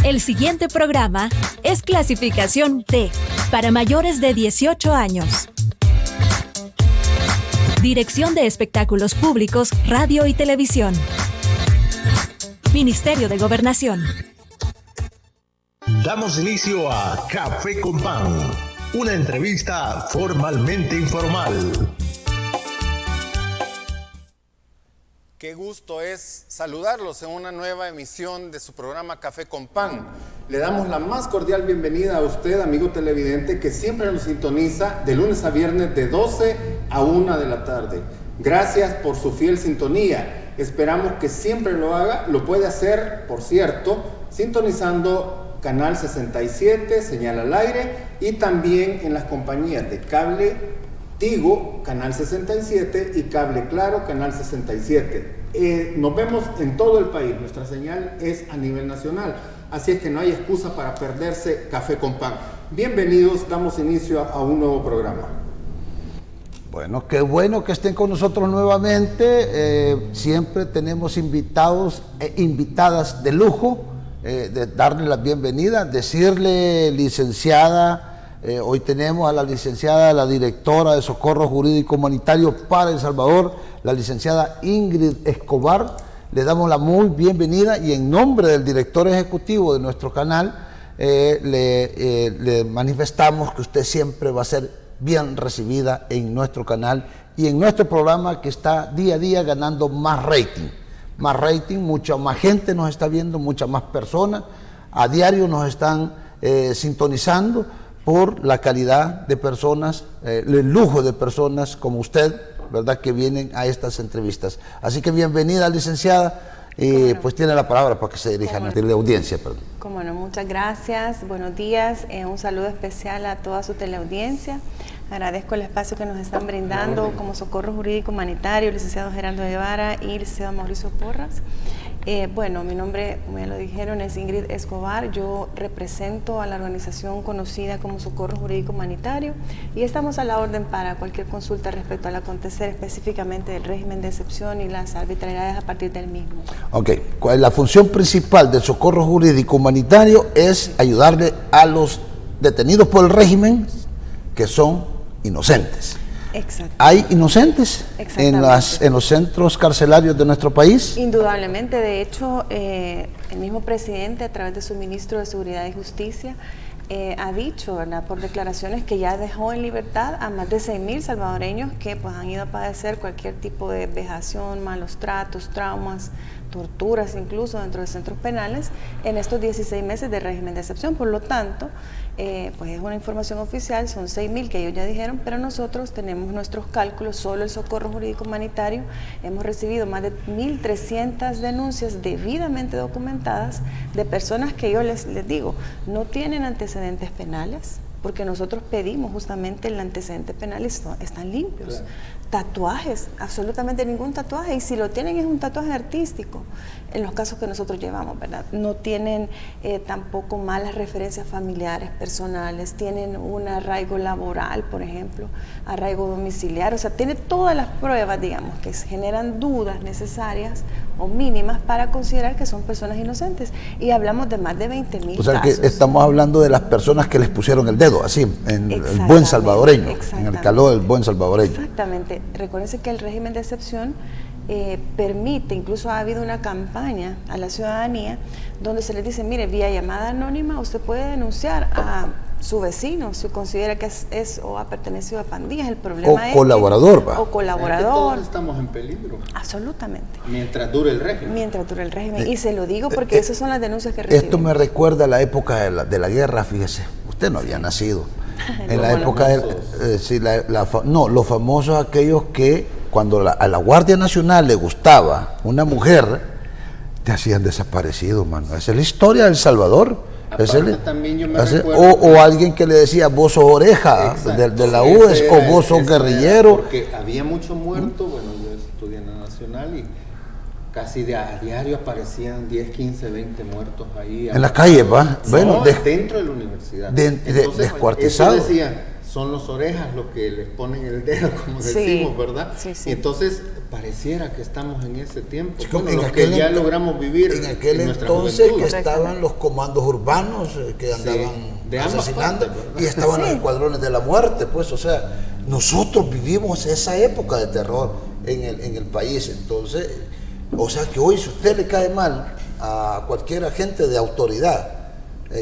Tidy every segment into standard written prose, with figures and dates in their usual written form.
El siguiente programa es clasificación D, para mayores de 18 años. Dirección de Espectáculos Públicos, Radio y Televisión. Ministerio de Gobernación. Damos inicio a Café con Pan, una entrevista formalmente informal. Qué gusto es saludarlos en una nueva emisión de su programa Café con Pan. Le damos la más cordial bienvenida a usted, amigo televidente, que siempre nos sintoniza de lunes a viernes de 12 a 1 de la tarde. Gracias por su fiel sintonía. Esperamos que siempre lo haga. Lo puede hacer, por cierto, sintonizando Canal 67, señal al aire, y también en las compañías de cable Tigo, Canal 67, y Cable Claro, Canal 67. Nos vemos en todo el país, nuestra señal es a nivel nacional, así es que no hay excusa para perderse Café con Pan. Bienvenidos, damos inicio a un nuevo programa. Bueno, qué bueno que estén con nosotros nuevamente. Siempre tenemos invitados e invitadas de lujo, de darle la bienvenida, decirle, licenciada, hoy tenemos a la licenciada, la directora de Socorro Jurídico Humanitario para El Salvador, la licenciada Ingrid Escobar. Le damos la muy bienvenida y en nombre del director ejecutivo de nuestro canal le manifestamos que usted siempre va a ser bien recibida en nuestro canal y en nuestro programa, que está día a día ganando más rating, mucha más gente nos está viendo, muchas más personas a diario nos están sintonizando por la calidad de personas, el lujo de personas como usted, ¿verdad?, que vienen a estas entrevistas. Así que bienvenida, licenciada, y pues tiene la palabra para que se dirija a nuestra teleaudiencia. Cómo no, muchas gracias, buenos días, un saludo especial a toda su teleaudiencia. Agradezco el espacio que nos están brindando como Socorro Jurídico Humanitario, licenciado Gerardo Guevara y licenciado Mauricio Porras. Bueno, mi nombre, como ya lo dijeron, es Ingrid Escobar. Yo represento a la organización conocida como Socorro Jurídico Humanitario y estamos a la orden para cualquier consulta respecto al acontecer específicamente del régimen de excepción y las arbitrariedades a partir del mismo. Ok, la función principal del Socorro Jurídico Humanitario es ayudarle a los detenidos por el régimen que son inocentes. Exacto. ¿Hay inocentes en los centros carcelarios de nuestro país? Indudablemente, de hecho, el mismo presidente, a través de su ministro de Seguridad y Justicia, ha dicho, ¿verdad?, por declaraciones, que ya dejó en libertad a más de 6,000 salvadoreños que pues han ido a padecer cualquier tipo de vejación, malos tratos, traumas, torturas incluso dentro de centros penales en estos 16 meses de régimen de excepción. Por lo tanto, pues es una información oficial, son 6,000 que ellos ya dijeron, pero nosotros tenemos nuestros cálculos. Solo el Socorro Jurídico Humanitario hemos recibido más de 1,300 denuncias debidamente documentadas de personas que yo les digo, no tienen antecedentes penales, porque nosotros pedimos justamente el antecedente penal y están limpios. Claro. Tatuajes, absolutamente ningún tatuaje, y si lo tienen es un tatuaje artístico, en los casos que nosotros llevamos, ¿verdad? No tienen tampoco malas referencias familiares, personales, tienen un arraigo laboral, por ejemplo, arraigo domiciliario, o sea, tiene todas las pruebas, digamos, que generan dudas necesarias o mínimas para considerar que son personas inocentes, y hablamos de más de 20,000 casos. O sea, casos. que estamos hablando de las personas que les pusieron el dedo, así, en el buen salvadoreño, en el calor del buen salvadoreño. Exactamente. Recuérdense que el régimen de excepción permite, incluso ha habido una campaña a la ciudadanía donde se les dice, mire, vía llamada anónima usted puede denunciar a su vecino si considera que es o ha pertenecido a pandillas. El problema es colaborador, o colaborador. Todos estamos en peligro. Absolutamente. Mientras dure el régimen. Mientras dure el régimen. Y se lo digo porque esas son las denuncias que recibimos. Esto me recuerda a la época de la guerra, fíjese. Usted no había nacido. En la época los famosos aquellos que cuando a la Guardia Nacional le gustaba una mujer, te hacían desaparecido, mano. Esa es la historia de El Salvador. También yo me recuerdo o alguien que le decía, vos sos oreja de la UES, o vos sos guerrillero. Porque había muchos muertos. Bueno, yo estudié en la Nacional y casi a diario aparecían 10, 15, 20 muertos ahí. En las calles, ¿va? Bueno, dentro de la universidad. Descuartizados. Eso decían, son los orejas los que les ponen el dedo, como decimos, ¿verdad? Sí. Y entonces pareciera que estamos en ese tiempo. Chico, Bueno, los que ya logramos vivir en aquel nuestra entonces juventud. que estaban los comandos urbanos que andaban de ambas asesinando partes, ¿verdad? y estaban los escuadrones de la muerte, pues, o sea, nosotros vivimos esa época de terror en el país. Entonces, o sea que hoy si usted le cae mal a cualquier agente de autoridad,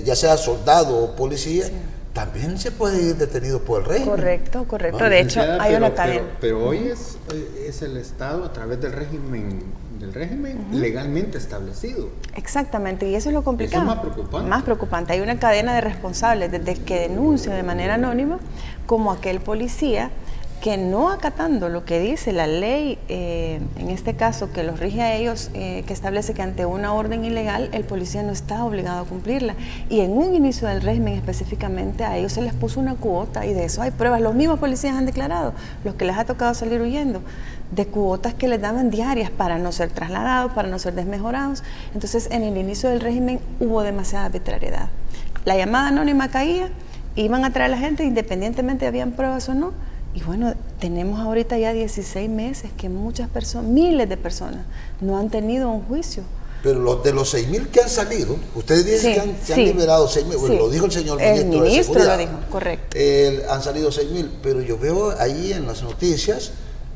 ya sea soldado o policía, también se puede ir detenido por el régimen. Correcto. No, De hecho, hay una cadena. Pero hoy es el Estado a través del régimen legalmente establecido. Exactamente, y eso es lo complicado. Eso es más preocupante. Más preocupante. Hay una cadena de responsables, desde que denuncia de manera anónima, como aquel policía que no acatando lo que dice la ley, en este caso que los rige a ellos, que establece que ante una orden ilegal el policía no está obligado a cumplirla. Y en un inicio del régimen específicamente a ellos se les puso una cuota, y de eso hay pruebas. Los mismos policías han declarado, los que les ha tocado salir huyendo, de cuotas que les daban diarias para no ser trasladados, para no ser desmejorados. Entonces en el inicio del régimen hubo demasiada arbitrariedad. La llamada anónima caía, iban a traer a la gente independientemente de habían pruebas o no. Y bueno, tenemos ahorita ya 16 meses que muchas personas, miles de personas, no han tenido un juicio. Pero de los 6.000 que han salido, ustedes dicen que han liberado 6.000, bueno, lo dijo el señor ministro de Seguridad. Lo dijo, correcto. Han salido 6.000, pero yo veo ahí en las noticias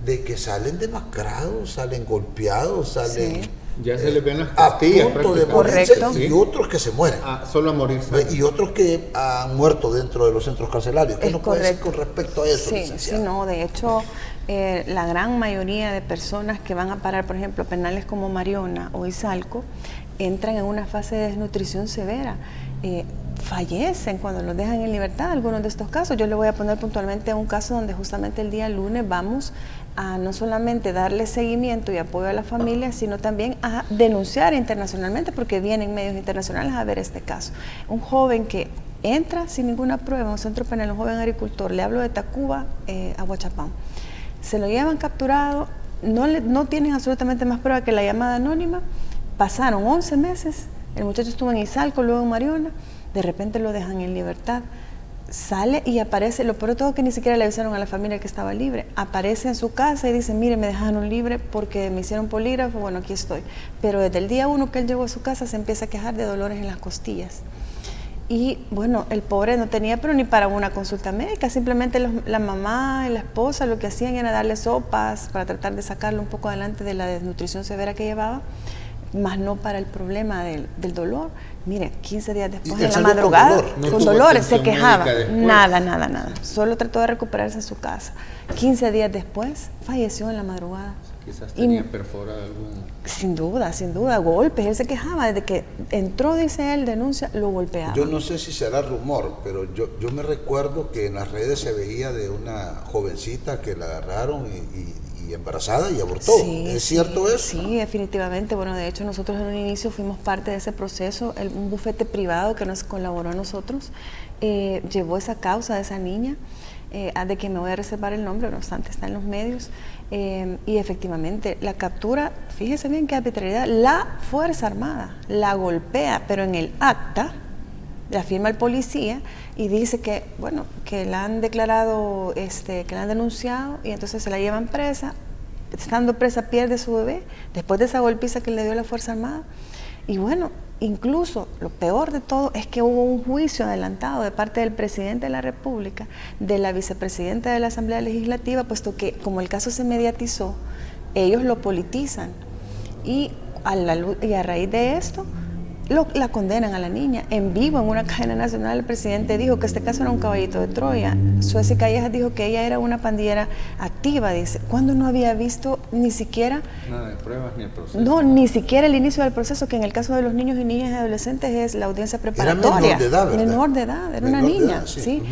de que salen demacrados, salen golpeados, salen... Sí. Ya se les ven las costillas. A punto de morirse, y otros que se mueren. Solo a morirse. Y otros que han muerto dentro de los centros carcelarios. ¿Qué nos puede decir con respecto a eso, licenciado? Sí, no, de hecho, la gran mayoría de personas que van a parar, por ejemplo, penales como Mariona o Izalco, entran en una fase de desnutrición severa. Fallecen cuando los dejan en libertad, algunos de estos casos. Yo le voy a poner puntualmente un caso donde justamente el día lunes vamos a no solamente darle seguimiento y apoyo a la familia, sino también a denunciar internacionalmente, porque vienen medios internacionales a ver este caso. Un joven que entra sin ninguna prueba en un centro penal, un joven agricultor, le hablo de Tacuba a Huachapán, se lo llevan capturado, no tienen absolutamente más prueba que la llamada anónima, pasaron 11 meses, el muchacho estuvo en Izalco, luego en Mariona, de repente lo dejan en libertad. Sale y aparece, lo peor de todo que ni siquiera le avisaron a la familia que estaba libre, aparece en su casa y dice, mire, me dejaron libre porque me hicieron polígrafo, bueno, aquí estoy. Pero desde el día 1 que él llegó a su casa se empieza a quejar de dolores en las costillas. Y bueno, el pobre no tenía pero ni para una consulta médica, simplemente la mamá y la esposa lo que hacían era darle sopas para tratar de sacarlo un poco adelante de la desnutrición severa que llevaba, más no para el problema del dolor. Mire, 15 días después de la madrugada, con dolores, se quejaba. Nada. Solo trató de recuperarse en su casa. 15 días después, falleció en la madrugada. Quizás tenía perforado algún... Sin duda, golpes. Él se quejaba. Desde que entró, dice él, denuncia, lo golpeaba. Yo no sé si será rumor, pero yo me recuerdo que en las redes se veía de una jovencita que la agarraron y embarazada y abortó. ¿Es cierto eso? Sí, definitivamente. Bueno, de hecho nosotros en un inicio fuimos parte de ese proceso. Un bufete privado que nos colaboró a nosotros llevó esa causa de esa niña, de que me voy a reservar el nombre, no obstante está en los medios, y efectivamente la captura, fíjese bien qué arbitrariedad, la Fuerza Armada la golpea, pero en el acta la firma el policía y dice que, bueno, que la han declarado, que la han denunciado y entonces se la llevan presa. Estando presa pierde su bebé después de esa golpiza que le dio la Fuerza Armada. Y bueno, incluso lo peor de todo es que hubo un juicio adelantado de parte del presidente de la República, de la vicepresidenta de la Asamblea Legislativa, puesto que como el caso se mediatizó, ellos lo politizan y a raíz de esto la condenan a la niña. En vivo, en una cadena nacional, el presidente dijo que este caso era un caballito de Troya. Suecia Callejas dijo que ella era una pandillera activa, dice, cuando no había visto ni siquiera... Nada de pruebas ni el proceso. No, ni siquiera el inicio del proceso, que en el caso de los niños y niñas y adolescentes es la audiencia preparatoria. Era menor de edad, ¿verdad? Menor de edad, era una niña, sí.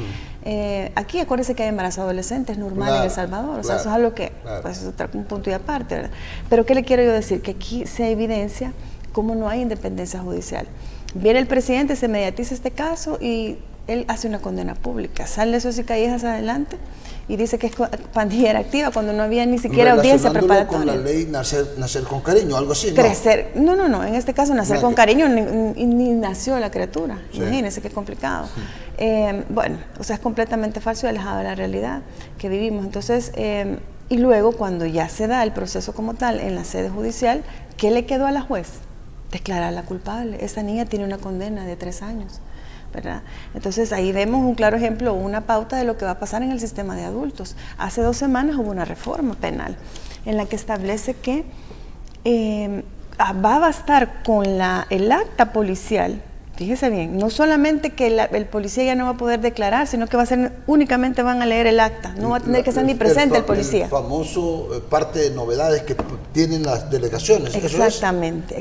Aquí acuérdense que hay embarazo adolescente, es normal en El Salvador, o sea, eso es algo que pues, es un punto y aparte, ¿verdad? Pero ¿qué le quiero yo decir? Que aquí se evidencia cómo no hay independencia judicial. Viene el presidente, se mediatiza este caso y él hace una condena pública, sale Sosi Callejas adelante y dice que es pandillera activa cuando no había ni siquiera audiencia preparatoria. Con la ley nacer con cariño, algo así, ¿no? Crecer, no, en este caso nacer con cariño ni nació la criatura, imagínense qué complicado. Bueno, o sea, es completamente falso y alejado de la realidad que vivimos. Entonces, y luego cuando ya se da el proceso como tal en la sede judicial, ¿qué le quedó a la juez? Declararla culpable. Esa niña tiene una condena de 3 años. ¿Verdad? Entonces ahí vemos un claro ejemplo, una pauta de lo que va a pasar en el sistema de adultos. Hace 2 semanas hubo una reforma penal en la que establece que va a bastar con el acta policial. Fíjese bien, no solamente que el policía ya no va a poder declarar, sino que únicamente van a leer el acta, no va a tener que ser ni presente el policía. El famoso parte de novedades que tienen las delegaciones. Exactamente.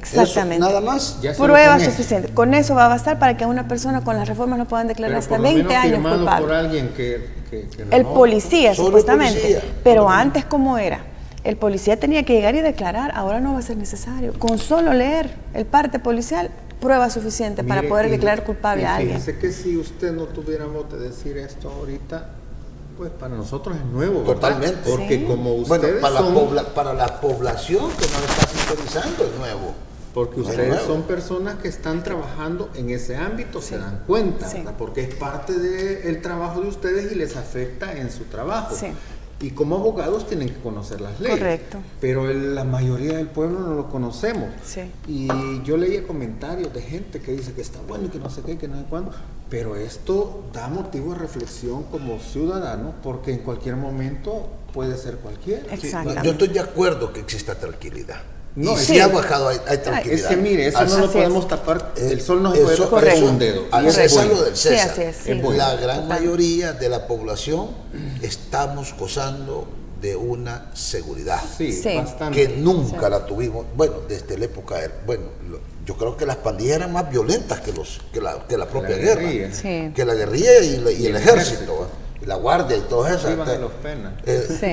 ¿Nada más? Prueba suficiente. Con eso va a bastar para que a una persona con las reformas no puedan declarar hasta 20 años culpable. Por alguien que el policía, supuestamente. El policía. Pero antes, ¿cómo era? El policía tenía que llegar y declarar, ahora no va a ser necesario. Con solo leer el parte policial, prueba suficiente para poder declarar culpable a alguien. Fíjese que si usted no tuviera modo de decir esto ahorita, pues para nosotros es nuevo, ¿verdad? Totalmente. Porque como ustedes para la población que nos está sintonizando es nuevo. Porque ustedes son personas que están trabajando en ese ámbito, se dan cuenta, ¿verdad? Porque es parte del trabajo de ustedes y les afecta en su trabajo. Sí. Y como abogados tienen que conocer las leyes. Correcto. Pero la mayoría del pueblo no lo conocemos. Sí. Y yo leía comentarios de gente que dice que está bueno y que no sé qué, que no sé cuándo. Pero esto da motivo de reflexión como ciudadano, porque en cualquier momento puede ser cualquiera. Exactamente. Yo estoy de acuerdo que exista tranquilidad. No, y si ha bajado, hay tranquilidad. Es que mire, eso no lo podemos tapar. El sol no se puede tapar correcto. con un dedo. Al César lo del César. Sí, así es, sí. La gran mayoría de la población estamos gozando de una seguridad Sí, bastante. que nunca la tuvimos. Bueno, desde la época, yo creo que las pandillas eran más violentas que la propia guerra, que la guerrilla y el ejército, y la guardia y todo eso. De los penas.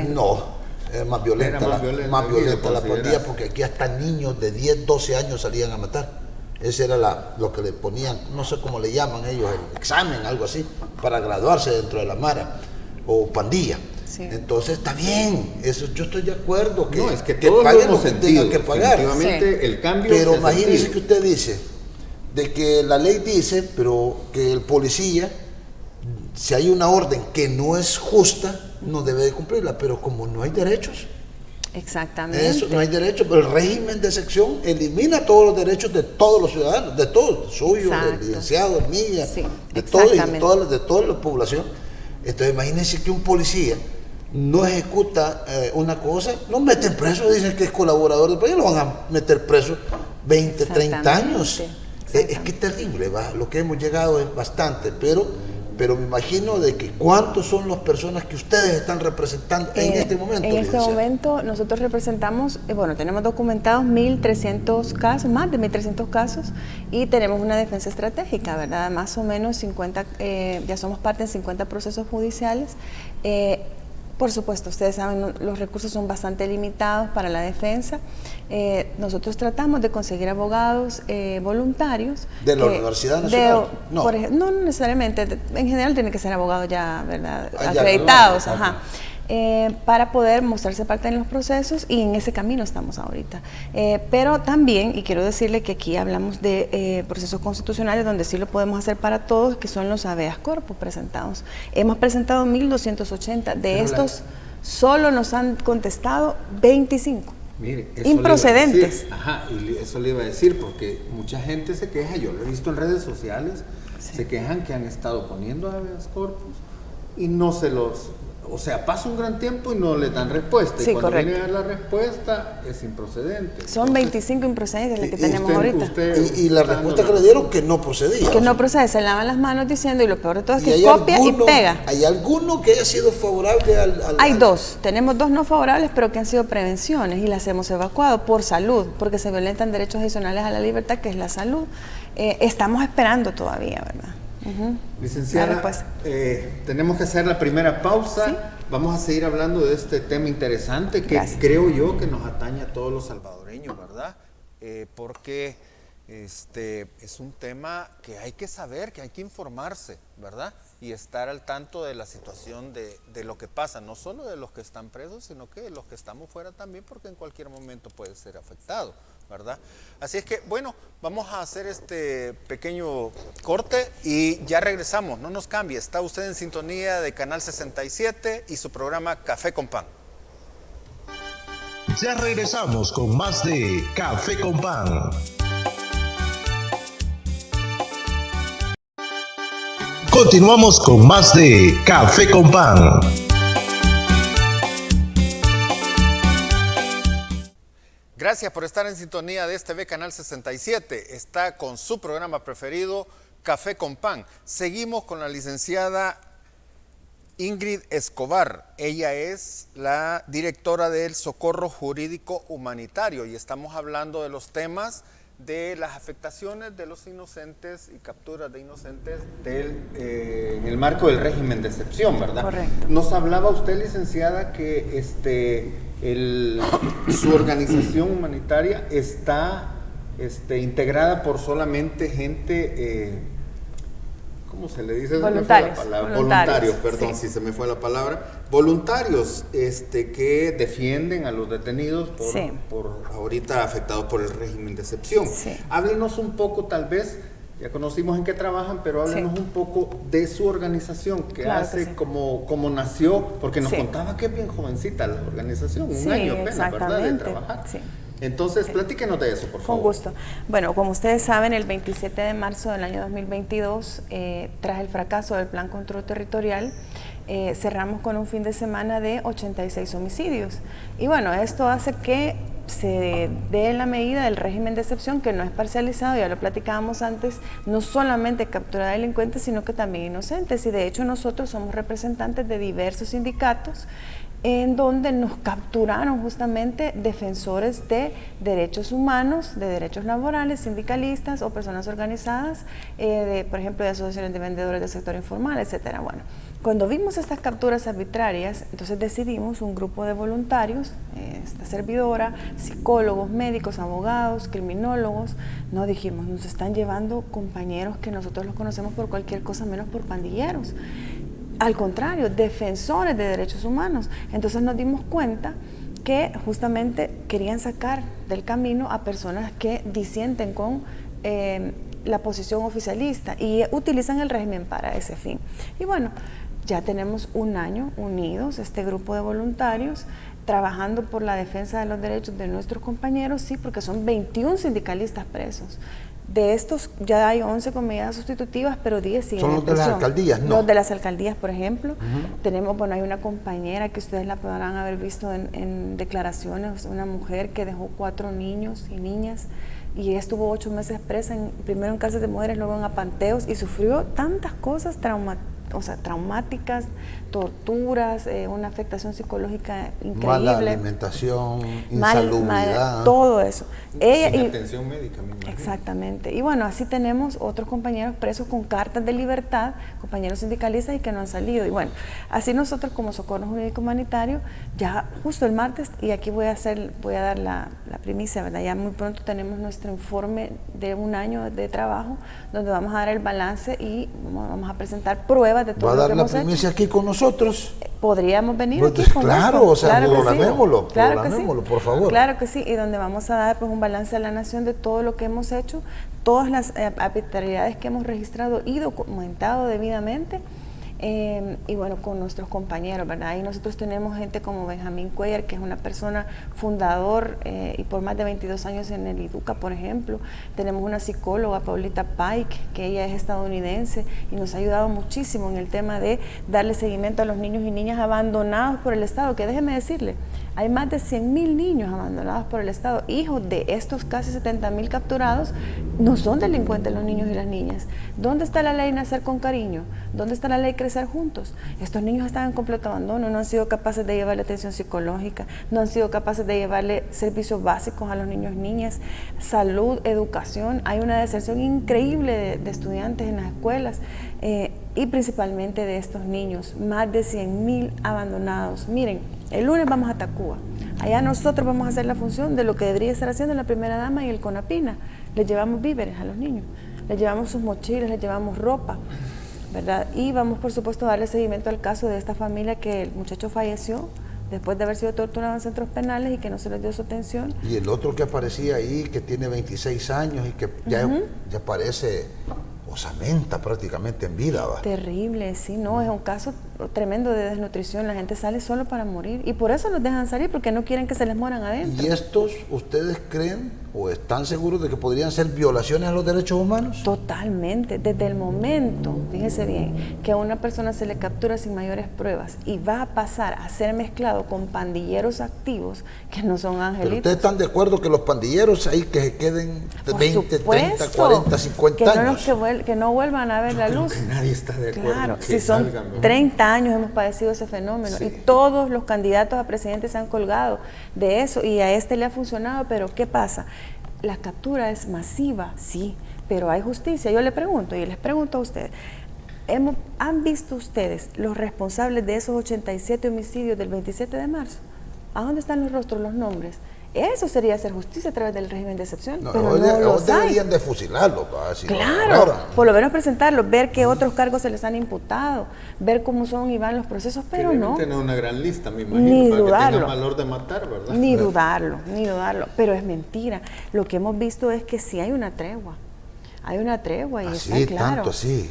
No. Es más violenta, más violenta la pandilla, porque aquí hasta niños de 10, 12 años salían a matar. Ese era lo que le ponían, no sé cómo le llaman ellos, el examen, algo así, para graduarse dentro de la mara o pandilla. Sí. Entonces está bien, eso yo estoy de acuerdo que, no, es que todos paguen lo que tengan que pagar. Definitivamente el cambio. Pero imagínese que usted dice de que la ley dice, pero que el policía, si hay una orden que no es justa, no debe de cumplirla, pero como no hay derechos. Exactamente. Eso, no hay derechos, pero el régimen de sección elimina todos los derechos de todos los ciudadanos, de todos, suyo, del licenciado, del mía, de todos y de toda la población. Entonces imagínense que un policía no ejecuta una cosa, lo meten preso, dicen que es colaborador del país, lo van a meter preso 20, 30 años. Es que es terrible, ¿va? Lo que hemos llegado es bastante, pero me imagino de que cuántos son las personas que ustedes están representando en este momento. En este momento nosotros representamos, tenemos documentados 1.300 casos, más de 1.300 casos, y tenemos una defensa estratégica, ¿verdad? Más o menos 50, ya somos parte de 50 procesos judiciales. Por supuesto, ustedes saben, los recursos son bastante limitados para la defensa. Nosotros tratamos de conseguir abogados voluntarios. ¿De la Universidad Nacional? No necesariamente, en general tienen que ser abogados ya, ¿verdad? Acreditados, para poder mostrarse parte en los procesos, y en ese camino estamos ahorita. Pero también, y quiero decirle que aquí hablamos de procesos constitucionales donde sí lo podemos hacer para todos, que son los habeas corpus presentados. Hemos presentado 1.280, de estos solo nos han contestado 25. Mire, eso improcedentes. Y eso le iba a decir, porque mucha gente se queja, yo lo he visto en redes sociales, se quejan que han estado poniendo habeas corpus y no se los... O sea, pasa un gran tiempo y no le dan respuesta. Y cuando viene a dar la respuesta, es improcedente. Son 25 improcedentes las que tenemos ahorita. Y la respuesta que le dieron, que no procedía. Que no procede, se lavan las manos diciendo, y lo peor de todo es que copia y pega. ¿Hay alguno que haya sido favorable Hay dos, tenemos 2 no favorables, pero que han sido prevenciones y las hemos evacuado por salud, porque se violentan derechos adicionales a la libertad, que es la salud. Estamos esperando todavía, ¿verdad? Licenciada, tenemos que hacer la primera pausa. ¿Sí? Vamos a seguir hablando de este tema interesante que creo yo que nos atañe a todos los salvadoreños, ¿verdad? Porque Es un tema que hay que saber, que hay que informarse, ¿verdad? Y estar al tanto de la situación de lo que pasa, no solo de los que están presos, sino que de los que estamos fuera también, porque en cualquier momento puede ser afectado, ¿verdad? Así es que, bueno, vamos a hacer este pequeño corte y ya regresamos, no nos cambie, está usted en sintonía de Canal 67 y su programa Café con Pan. Ya regresamos con más de Café con Pan. Continuamos con más de Café con Pan. Gracias por estar en sintonía de este Canal 67. Está con su programa preferido, Café con Pan. Seguimos con la licenciada Ingrid Escobar. Ella es la directora del Socorro Jurídico Humanitario y estamos hablando de los temas de las afectaciones de los inocentes y capturas de inocentes en el marco del régimen de excepción, ¿verdad? Correcto. Nos hablaba usted, licenciada, que su organización humanitaria está integrada por solamente gente, ¿cómo se le dice? Voluntarios. Voluntarios, perdón, sí. si se me fue la palabra. Voluntarios que defienden a los detenidos por ahorita afectados por el régimen de excepción. Sí. Háblenos un poco, tal vez, ya conocimos en qué trabajan, pero háblenos un poco de su organización, que claro hace, que sí. cómo nació, porque nos Sí. contaba que es bien jovencita la organización, un Sí, año apenas, ¿verdad?, de exactamente. trabajar. Sí. Entonces, platíquenos de eso, por favor. Con gusto. Bueno, como ustedes saben, el 27 de marzo del año 2022, tras el fracaso del Plan Control Territorial, cerramos con un fin de semana de 86 homicidios. Y bueno, esto hace que se dé la medida del régimen de excepción, que no es parcializado, ya lo platicábamos antes, no solamente captura de delincuentes, sino que también inocentes. Y de hecho nosotros somos representantes de diversos sindicatos en donde nos capturaron justamente defensores de derechos humanos, de derechos laborales, sindicalistas o personas organizadas, por ejemplo, de asociaciones de vendedores del sector informal, etcétera. Bueno, cuando vimos estas capturas arbitrarias, entonces decidimos un grupo de voluntarios, esta servidora, psicólogos, médicos, abogados, criminólogos, nos dijimos, nos están llevando compañeros que nosotros los conocemos por cualquier cosa menos por pandilleros. Al contrario, defensores de derechos humanos. Entonces nos dimos cuenta que justamente querían sacar del camino a personas que disienten con la posición oficialista y utilizan el régimen para ese fin. Y bueno, ya tenemos un año unidos, este grupo de voluntarios, trabajando por la defensa de los derechos de nuestros compañeros, sí, porque son 21 sindicalistas presos. De estos ya hay 11 con medidas sustitutivas, pero 10 siguen en prisión. ¿Son los de las alcaldías? No. Los de las alcaldías, por ejemplo. Tenemos, bueno, hay una compañera que ustedes la podrán haber visto en declaraciones, una mujer que dejó 4 niños y niñas, y ella estuvo 8 meses presa, primero en cárcel de mujeres, luego en apanteos, y sufrió tantas cosas traumáticas, torturas, una afectación psicológica increíble. Mala alimentación, insalubridad. Todo eso. Sin atención médica, me imagino. Exactamente. Y bueno, así tenemos otros compañeros presos con cartas de libertad, compañeros sindicalistas y que no han salido. Y bueno, así nosotros como Socorro Jurídico Humanitario, ya justo el martes, y aquí voy a dar la primicia, ¿verdad? Ya muy pronto tenemos nuestro informe de un año de trabajo, donde vamos a dar el balance y vamos a presentar pruebas de todo lo que hemos hecho. ¿Va a dar la primicia aquí con nosotros? Podríamos venir pues, aquí con claro, gusto. O sea, programémoslo, claro que sí, por favor. Claro que sí, y donde vamos a dar pues un balance a la nación de todo lo que hemos hecho, todas las arbitrariedades que hemos registrado y documentado debidamente. Y bueno, con nuestros compañeros, ¿verdad? Y nosotros tenemos gente como Benjamín Cuellar, que es una persona fundador y por más de 22 años en el IDUCA, por ejemplo. Tenemos una psicóloga, Paulita Pike, que ella es estadounidense y nos ha ayudado muchísimo en el tema de darle seguimiento a los niños y niñas abandonados por el Estado, que déjeme decirle, hay más de 100,000 niños abandonados por el Estado, hijos de estos casi 70,000 capturados. No son delincuentes los niños y las niñas. ¿Dónde está la ley Nacer con Cariño? ¿Dónde está la ley Crecer Juntos? Estos niños están en completo abandono, no han sido capaces de llevarle atención psicológica, no han sido capaces de llevarle servicios básicos a los niños y niñas, salud, educación. Hay una deserción increíble de estudiantes en las escuelas y principalmente de estos niños, más de 100,000 abandonados. Miren, el lunes vamos a Tacuba. Allá nosotros vamos a hacer la función de lo que debería estar haciendo la primera dama y el CONAPINA, les llevamos víveres a los niños, les llevamos sus mochilas, les llevamos ropa, ¿verdad? Y vamos, por supuesto, a darle seguimiento al caso de esta familia que el muchacho falleció después de haber sido torturado en centros penales y que no se les dio su atención. Y el otro que aparecía ahí, que tiene 26 años y que ya parece osamenta prácticamente en vida, ¿va? Terrible, sí, no, es un caso tremendo de desnutrición, la gente sale solo para morir y por eso los dejan salir, porque no quieren que se les mueran adentro. ¿Y estos, ustedes creen o están seguros de que podrían ser violaciones a los derechos humanos? Totalmente, desde el momento, fíjese bien, que a una persona se le captura sin mayores pruebas y va a pasar a ser mezclado con pandilleros activos que no son angelitos. ¿Pero ustedes están de acuerdo que los pandilleros ahí que se queden 20, 30, 40, 50 años? Que no vuelvan a ver la luz. Que nadie está de acuerdo. Claro, que si son salgan, ¿no? 30 años hemos padecido ese fenómeno y todos los candidatos a presidente se han colgado de eso y a este le ha funcionado, pero ¿qué pasa? La captura es masiva, sí, pero hay justicia. Yo le pregunto y les pregunto a ustedes, ¿han visto ustedes los responsables de esos 87 homicidios del 27 de marzo? ¿A dónde están los rostros, los nombres? Eso sería hacer justicia a través del régimen de excepción, No, pero no los hay. Deberían de fusilarlo. Claro, por lo menos presentarlos, ver qué otros cargos se les han imputado, ver cómo son y van los procesos, pero no. Tener una gran lista, me imagino, Ni para dudarlo. que tenga valor de matar, ¿verdad? Ni dudarlo, pero es mentira. Lo que hemos visto es que sí hay una tregua. Hay una tregua y está claro. Tanto así,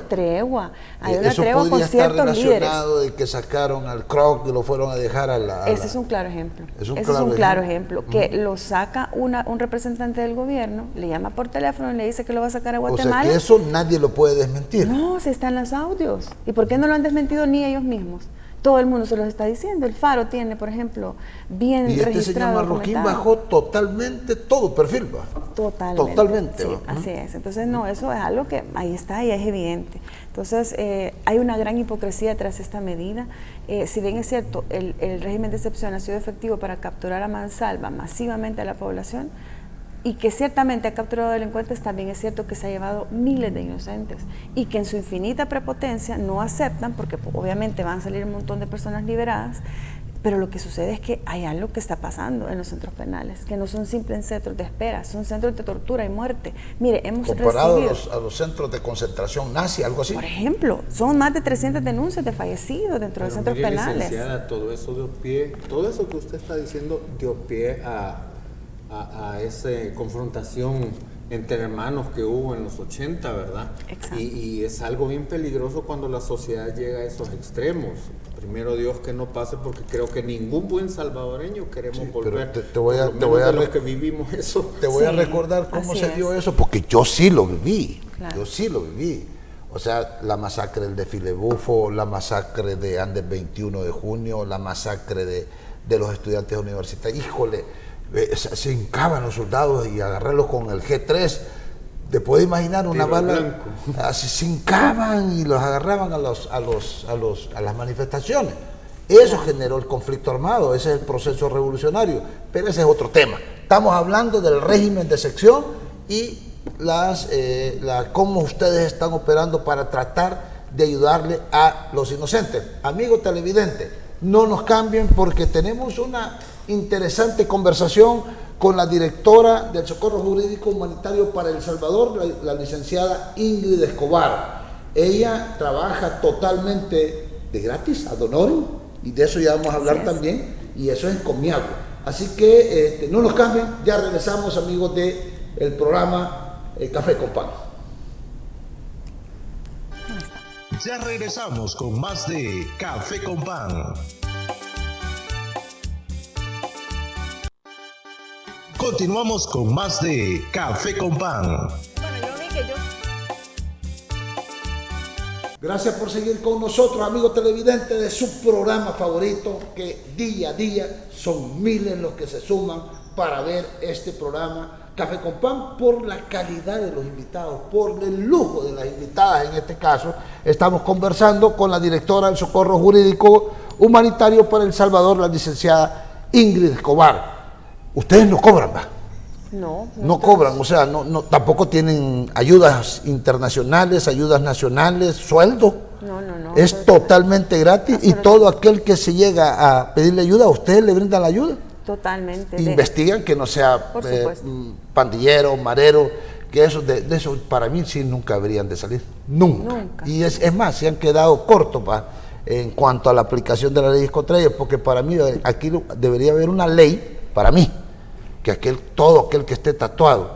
tregua. Hay una eso tregua con ciertos líderes. Eso podría estar relacionado de que sacaron al Kroc y lo fueron a dejar a la... Ese es un claro ejemplo. Ese es un claro ejemplo. Que lo saca un representante del gobierno, le llama por teléfono y le dice que lo va a sacar a Guatemala. O sea que eso nadie lo puede desmentir. No, se están los audios. ¿Y por qué no lo han desmentido ni ellos mismos? Todo el mundo se los está diciendo. El Faro tiene, por ejemplo, bien registrado. Y este señor Marroquín bajó totalmente todo perfil, ¿va? Totalmente. Sí, así es. Entonces, no, eso es algo que ahí está y es evidente. Entonces, hay una gran hipocresía tras esta medida. Si bien es cierto, el régimen de excepción ha sido efectivo para capturar a mansalva masivamente a la población, y que ciertamente ha capturado delincuentes, también es cierto que se ha llevado miles de inocentes y que en su infinita prepotencia no aceptan, porque obviamente van a salir un montón de personas liberadas, pero lo que sucede es que hay algo que está pasando en los centros penales, que no son simples centros de espera, son centros de tortura y muerte. Mire, hemos comparado recibido, a los centros de concentración nazi, algo así. Por ejemplo, son más de 300 denuncias de fallecidos dentro de centros penales. Licenciada, todo eso dio pie, todo eso que usted está diciendo dio pie a esa confrontación entre hermanos que hubo en los 80, ¿verdad? Exacto. Y es algo bien peligroso cuando la sociedad llega a esos extremos. Primero Dios que no pase, porque creo que ningún buen salvadoreño queremos volver. Te voy a los que vivimos eso. Te voy a recordar cómo se dio eso, porque yo sí lo viví. Claro. Yo sí lo viví. O sea, la masacre del desfile bufo, la masacre de Andes 21 de junio, la masacre de los estudiantes universitarios. Híjole, se hincaban los soldados y agarrarlos con el G3. Te puedes imaginar una bala, así se hincaban y los agarraban a las manifestaciones. Eso generó el conflicto armado, ese es el proceso revolucionario, pero ese es otro tema. Estamos hablando del régimen de excepción y cómo ustedes están operando para tratar de ayudarle a los inocentes. Amigos televidentes, no nos cambien porque tenemos una interesante conversación con la directora del Socorro Jurídico Humanitario para El Salvador, la licenciada Ingrid Escobar. Ella trabaja totalmente de gratis, ad honorem, y de eso ya vamos a hablar también, y eso es encomiable. Así que no nos cambien, ya regresamos, amigos del programa Café con Pan. Ya regresamos con más de Café con Pan. Continuamos con más de Café con Pan. Gracias por seguir con nosotros, amigos televidentes de su programa favorito, que día a día son miles los que se suman para ver este programa Café con Pan, por la calidad de los invitados, por el lujo de las invitadas. En este caso, estamos conversando con la directora del Socorro Jurídico Humanitario para El Salvador, la licenciada Ingrid Escobar. Ustedes no cobran, ¿va? No cobran, o sea, tampoco tienen ayudas internacionales, ayudas nacionales, sueldo. No. Es totalmente gratis y todo aquel que se llega a pedirle ayuda, ¿a ustedes le brindan la ayuda? Totalmente. Investigan que no sea pandillero, marero, que eso de eso para mí sí nunca deberían de salir. Nunca. Y es más, se han quedado cortos en cuanto a la aplicación de las leyes contra ellos, porque para mí aquí debería haber una ley, para mí, que todo aquel que esté tatuado,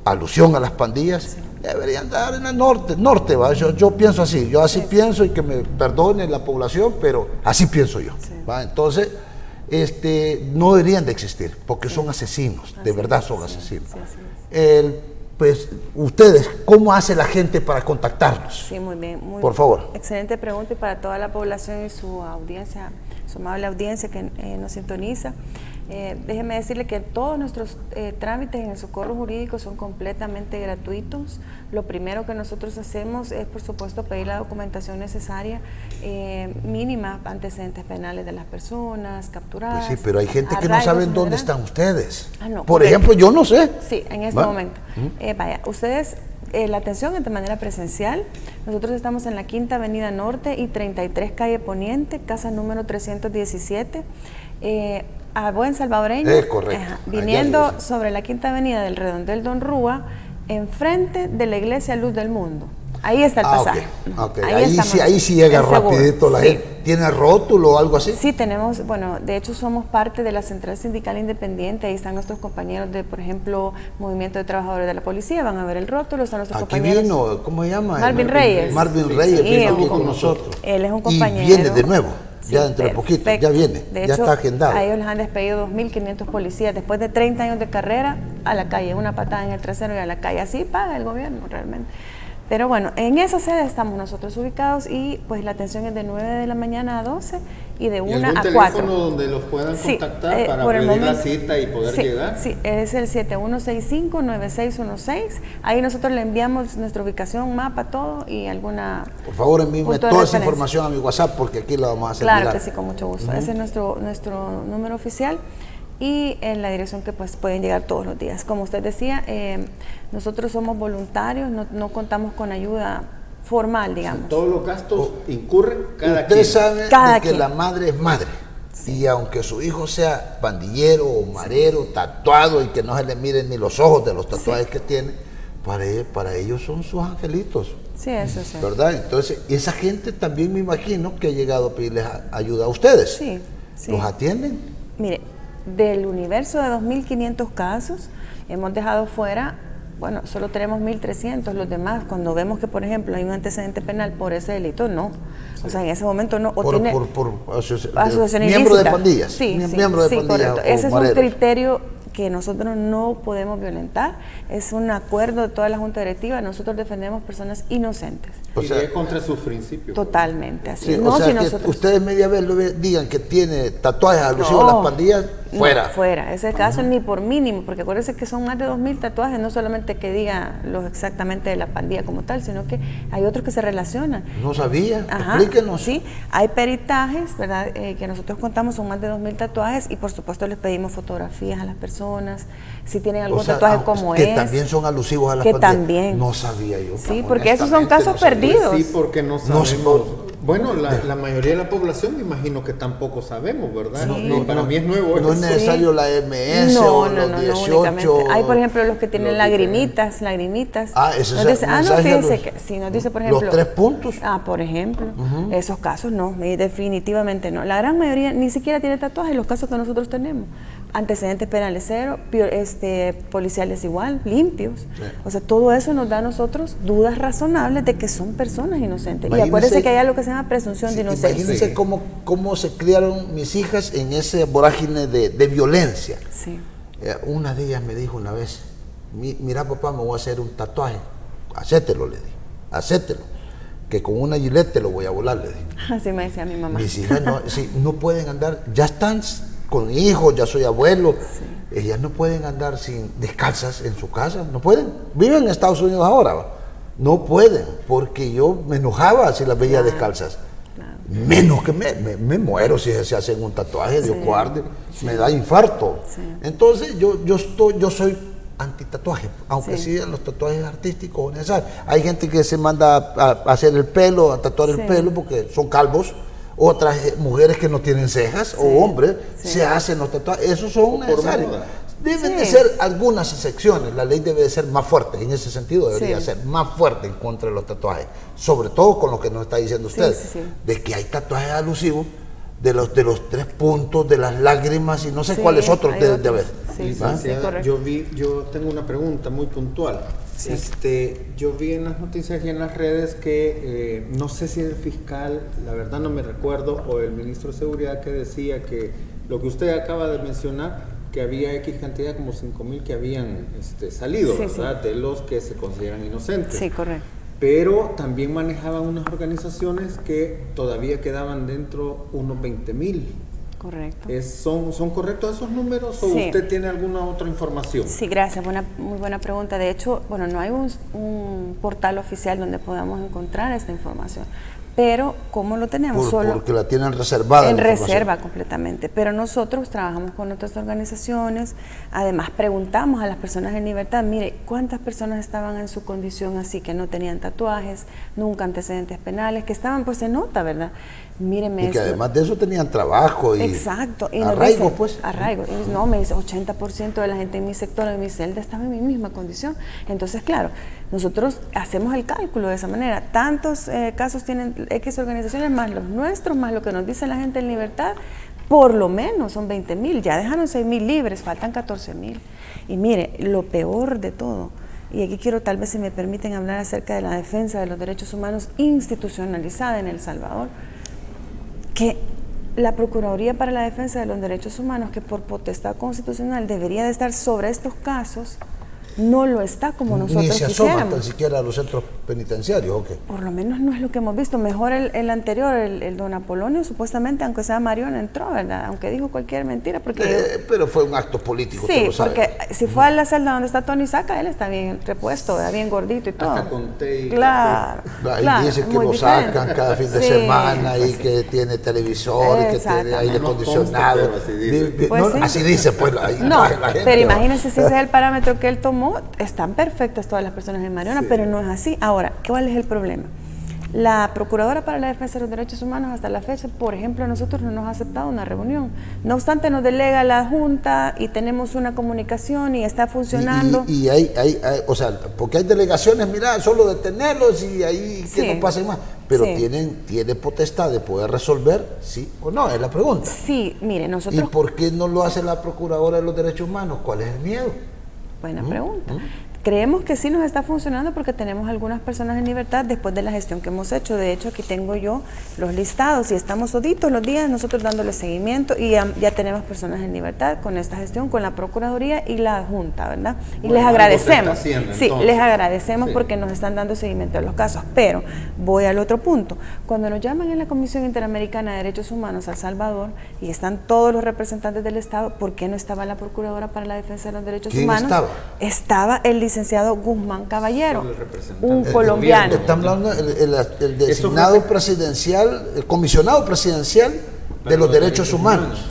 alusión a las pandillas, deberían dar en el norte, ¿va? Yo pienso así, yo así pienso, y que me perdone la población, pero así pienso yo, ¿va? Entonces, no deberían de existir, porque son asesinos, de verdad son asesinos. Pues, ustedes, ¿cómo hace la gente para contactarlos? Sí, muy bien. Por favor. Excelente pregunta, y para toda la población y su audiencia, su amable audiencia que nos sintoniza. Déjeme decirle que todos nuestros trámites en el socorro jurídico son completamente gratuitos. Lo primero que nosotros hacemos es, por supuesto, pedir la documentación necesaria, mínima, antecedentes penales de las personas capturadas. Pues sí, pero hay gente que no sabe dónde están ustedes. No, por ejemplo, yo no sé. Sí, en este momento. Vaya, ustedes, la atención es de manera presencial. Nosotros estamos en la Quinta Avenida Norte y 33 Calle Poniente, casa número 317. A buen salvadoreño, viniendo sobre la Quinta Avenida del Redondel Don Rúa, enfrente de la Iglesia Luz del Mundo. Ahí está el pasaje. Ahí sí llega rapidito la gente. ¿Tiene rótulo o algo así? Sí, tenemos, bueno, de hecho somos parte de la Central Sindical Independiente. Ahí están nuestros compañeros de, por ejemplo, Movimiento de Trabajadores de la Policía. Van a ver el rótulo, están nuestros compañeros. Aquí vino, ¿cómo se llama? Marvin Reyes. Marvin Reyes vino aquí con nosotros. Él es un compañero. Y viene de nuevo. Ya dentro de poquito, ya viene, de ya hecho, está agendado. A ellos les han despedido 2.500 policías después de 30 años de carrera, a la calle, una patada en el trasero y a la calle. Así paga el gobierno realmente. Pero bueno, en esa sede estamos nosotros ubicados, y pues la atención es de 9 de la mañana a 12 y de 1 a 4. ¿Y algún teléfono donde los puedan contactar para pedir la cita y poder llegar? Sí, es el 7165-9616. Ahí nosotros le enviamos nuestra ubicación, mapa, todo y alguna... Por favor, envíenme toda esa información a mi WhatsApp, porque aquí la vamos a hacer. Claro que sí, con mucho gusto. Ese es nuestro número oficial, y en la dirección que pues pueden llegar todos los días. Como usted decía, nosotros somos voluntarios, no contamos con ayuda formal, digamos. O sea, todos los gastos incurren cada quien. Usted sabe que la madre es madre. Sí. Y aunque su hijo sea pandillero o marero, tatuado, y que no se le miren ni los ojos de los tatuajes que tiene, para ellos son sus angelitos. Sí, eso sí. ¿Verdad? Entonces, esa gente también me imagino que ha llegado a pedirles ayuda a ustedes. Sí. ¿Los atienden? Mire, del universo de 2.500 casos, hemos dejado fuera, bueno, solo tenemos 1.300. Los demás, cuando vemos que, por ejemplo, hay un antecedente penal por ese delito, no. O sea, en ese momento no. Por asociación ilícita. Miembro de pandillas. Sí, miembro de pandillas. Correcto. Ese es un criterio que nosotros no podemos violentar. Es un acuerdo de toda la Junta Directiva. Nosotros defendemos personas inocentes. O sea, es contra sus principios. Totalmente, así. Sí, o sea, que ustedes media vez digan que tiene tatuajes alusivos a las pandillas, fuera. No, fuera. Ese caso ni por mínimo, porque acuérdense que son más de 2.000 tatuajes, no solamente que diga los exactamente de la pandilla como tal, sino que hay otros que se relacionan. No sabía, explíquenos. Sí, hay peritajes, ¿verdad? Que nosotros contamos, son más de 2.000 tatuajes, y por supuesto les pedimos fotografías a las personas, si tienen algún tatuaje como que también son alusivos a las pandillas. También. No sabía yo. Sí, porque esos son casos perdidos. Sí, porque no sabemos. Bueno, la mayoría de la población me imagino que tampoco sabemos, ¿verdad? Sí. Para mí es nuevo. No es necesario la MS o los 18. Hay, por ejemplo, los que tienen lagrimitas. Eso es no, fíjense que si nos dice, por ejemplo, los 3 puntos. Por ejemplo, esos casos no, definitivamente no. La gran mayoría ni siquiera tiene tatuajes, los casos que nosotros tenemos. Antecedentes penales cero, policiales igual, limpios. Sí. O sea, todo eso nos da a nosotros dudas razonables de que son personas inocentes. Y acuérdense que hay algo que se llama presunción de inocencia. Imagínense cómo se criaron mis hijas en ese vorágine de violencia. Sí. Una de ellas me dijo una vez, mira papá, me voy a hacer un tatuaje. Hacételo, le dije, hacételo. Que con una gilet te lo voy a volar, le dije. Así me decía mi mamá. Mis hijas no pueden andar, ya están con hijos, ya soy abuelo, ellas no pueden andar descalzas en su casa, no pueden. Viven en Estados Unidos ahora, no pueden, porque yo me enojaba si las veía descalzas. Menos que me muero si se hacen un tatuaje, Dios guarde, me da infarto. Entonces yo soy antitatuaje, aunque sean los tatuajes artísticos necesarios. Hay gente que se manda a hacer el pelo, a tatuar el pelo porque son calvos, Otras mujeres que no tienen cejas, o hombres, se hacen los tatuajes. Esos son necesarios. Deben de ser algunas excepciones. La ley debe de ser más fuerte. En ese sentido debería ser más fuerte en contra de los tatuajes. Sobre todo con lo que nos está diciendo usted. De que hay tatuajes alusivos de los 3 puntos, de las lágrimas y no sé cuáles otros deben de haber. Yo tengo una pregunta muy puntual. Yo vi en las noticias y en las redes que no sé si el fiscal, la verdad no me recuerdo, o el ministro de Seguridad, que decía que lo que usted acaba de mencionar, que había X cantidad, como 5,000 que habían salido, ¿verdad? De los que se consideran inocentes. Sí, correcto. Pero también manejaban unas organizaciones que todavía quedaban dentro unos 20,000. Correcto. ¿Son correctos esos números o usted tiene alguna otra información? Sí, gracias. Muy buena pregunta. De hecho, no hay un portal oficial donde podamos encontrar esta información. Pero, ¿cómo lo tenemos? Porque la tienen reservada. En reserva completamente. Pero nosotros trabajamos con otras organizaciones, además preguntamos a las personas en libertad, mire, ¿cuántas personas estaban en su condición así, que no tenían tatuajes, nunca antecedentes penales, que estaban, pues se nota, ¿verdad? Míreme y que además de eso tenían trabajo y exacto, y arraigo, dice, pues. Arraigo. Y no, me dice, 80% de la gente en mi sector, en mi celda, estaba en mi misma condición. Entonces, claro, nosotros hacemos el cálculo de esa manera. Tantos casos tienen X organizaciones, más los nuestros, más lo que nos dice la gente en libertad, por lo menos son 20,000. Ya dejaron 6,000 libres, faltan 14,000. Y mire, lo peor de todo, y aquí quiero, tal vez si me permiten, hablar acerca de la defensa de los derechos humanos institucionalizada en El Salvador, que la Procuraduría para la Defensa de los Derechos Humanos, que por potestad constitucional debería de estar sobre estos casos, no lo está como nosotros ni se asoma quisiéramos. tan siquiera a los centros penitenciarios, ¿o qué? Por lo menos no es lo que hemos visto. Mejor el anterior, el don Apolonio, supuestamente, aunque sea Mariona, entró, ¿verdad? Aunque dijo cualquier mentira, porque... pero fue un acto político, sí, lo sabe. porque si fue a la celda donde está Tony Saca, él está bien repuesto, ¿verdad? Bien gordito y todo. Hasta con té y claro, café. claro, dice que muy lo diferente. sacan cada fin de semana pues y que tiene televisor y que tiene aire acondicionado. Así dice, pues. No, la gente, pero imagínense si ese es el parámetro que él tomó, están perfectas todas las personas en Mariona, pero no es así. Ahora, ¿cuál es el problema? La Procuradora para la Defensa de los Derechos Humanos hasta la fecha, por ejemplo, a nosotros no nos ha aceptado una reunión. No obstante, nos delega la Junta y tenemos una comunicación y está funcionando. Y o sea, porque hay delegaciones, mira, solo detenerlos y ahí que no pasen más. Pero tiene potestad de poder resolver, sí o no, es la pregunta. Sí, mire, nosotros... ¿Y por qué no lo hace la Procuradora de los Derechos Humanos? ¿Cuál es el miedo? Buena pregunta. Creemos que sí nos está funcionando porque tenemos algunas personas en libertad después de la gestión que hemos hecho. De hecho, aquí tengo yo los listados y estamos toditos los días nosotros dándole seguimiento y ya tenemos personas en libertad con esta gestión, con la Procuraduría y la Junta, ¿verdad? Y les agradecemos. Les agradecemos porque nos están dando seguimiento a los casos. Pero voy al otro punto. Cuando nos llaman en la Comisión Interamericana de Derechos Humanos a El Salvador y están todos los representantes del Estado, ¿por qué no estaba la Procuradora para la Defensa de los Derechos Humanos? Estaba el licenciado Guzmán Caballero, un colombiano. Estamos hablando del designado presidencial, el comisionado presidencial de los derechos humanos.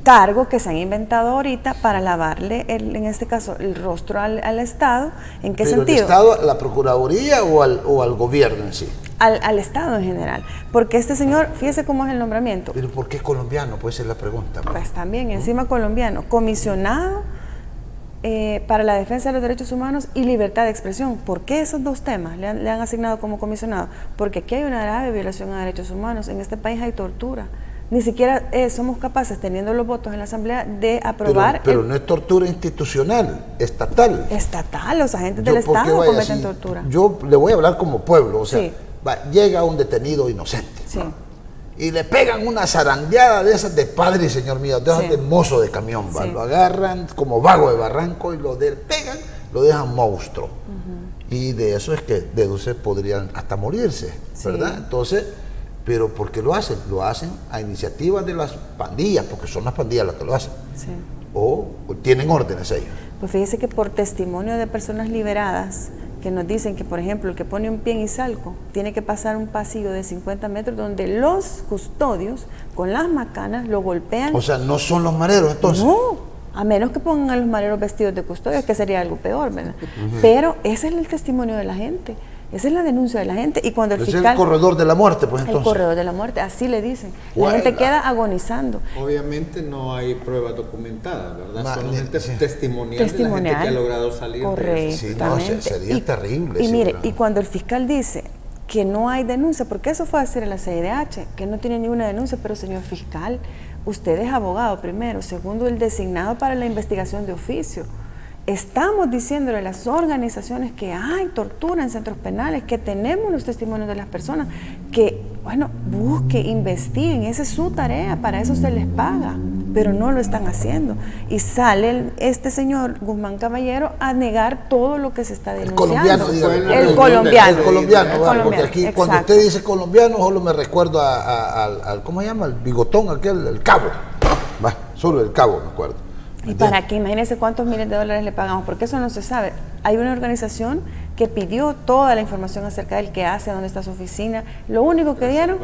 Cargo que se han inventado ahorita para lavarle, en este caso, el rostro al Estado. ¿En qué sentido? ¿El Estado, a la Procuraduría o al gobierno en sí? Al Estado en general. Porque este señor, fíjese cómo es el nombramiento. ¿Pero por qué colombiano? Pues esa es la pregunta. Pues también, encima colombiano, comisionado para la defensa de los derechos humanos y libertad de expresión. ¿Por qué esos dos temas le han asignado como comisionado? Porque aquí hay una grave violación a derechos humanos. En este país hay tortura. Ni siquiera somos capaces, teniendo los votos en la Asamblea, de aprobar... Pero no es tortura institucional, estatal. Estatal, los agentes del Estado cometen tortura. Yo le voy a hablar como pueblo, o sea, llega un detenido inocente. Sí. Y le pegan una zarandeada de esas de padre y señor mío, de esas de mozo de camión, lo agarran como vago de barranco y lo pegan, lo dejan monstruo. Y de eso es que deduce podrían hasta morirse, ¿verdad? Entonces, pero ¿por qué lo hacen? Lo hacen a iniciativa de las pandillas, porque son las pandillas las que lo hacen. O tienen órdenes ellos. Pues fíjese que por testimonio de personas liberadas, que nos dicen que, por ejemplo, el que pone un pie en Izalco tiene que pasar un pasillo de 50 metros donde los custodios con las macanas lo golpean. O sea, no son los mareros entonces. No, a menos que pongan a los mareros vestidos de custodios, que sería algo peor, ¿verdad? Pero ese es el testimonio de la gente. Esa es la denuncia de la gente. Y cuando el fiscal... Es el corredor de la muerte, pues entonces. El corredor de la muerte, así le dicen. La gente queda agonizando. Obviamente no hay pruebas documentadas, ¿verdad? Solamente sí. testimonial de la gente que ha logrado salir. Correctamente. Sí, no, sería terrible. Y sí, mire, ¿verdad? y cuando el fiscal dice que no hay denuncia, porque eso fue a decir a la CIDH, que no tiene ninguna denuncia, pero señor fiscal, usted es abogado primero, segundo, el designado para la investigación de oficio. Estamos diciéndole a las organizaciones que hay tortura en centros penales, que tenemos los testimonios de las personas, que, bueno, busquen, investiguen, esa es su tarea, para eso se les paga, pero no lo están haciendo. Y sale este señor Guzmán Caballero a negar todo lo que se está denunciando. El colombiano, porque aquí exacto. Cuando usted dice colombiano, solo me recuerdo al ¿cómo se llama? El bigotón aquel, el cabo. Va, solo el cabo me acuerdo. ¿Y para qué? Imagínense cuántos miles de dólares le pagamos, porque eso no se sabe. Hay una organización que pidió toda la información acerca del qué hace, dónde está su oficina. Lo único que dieron,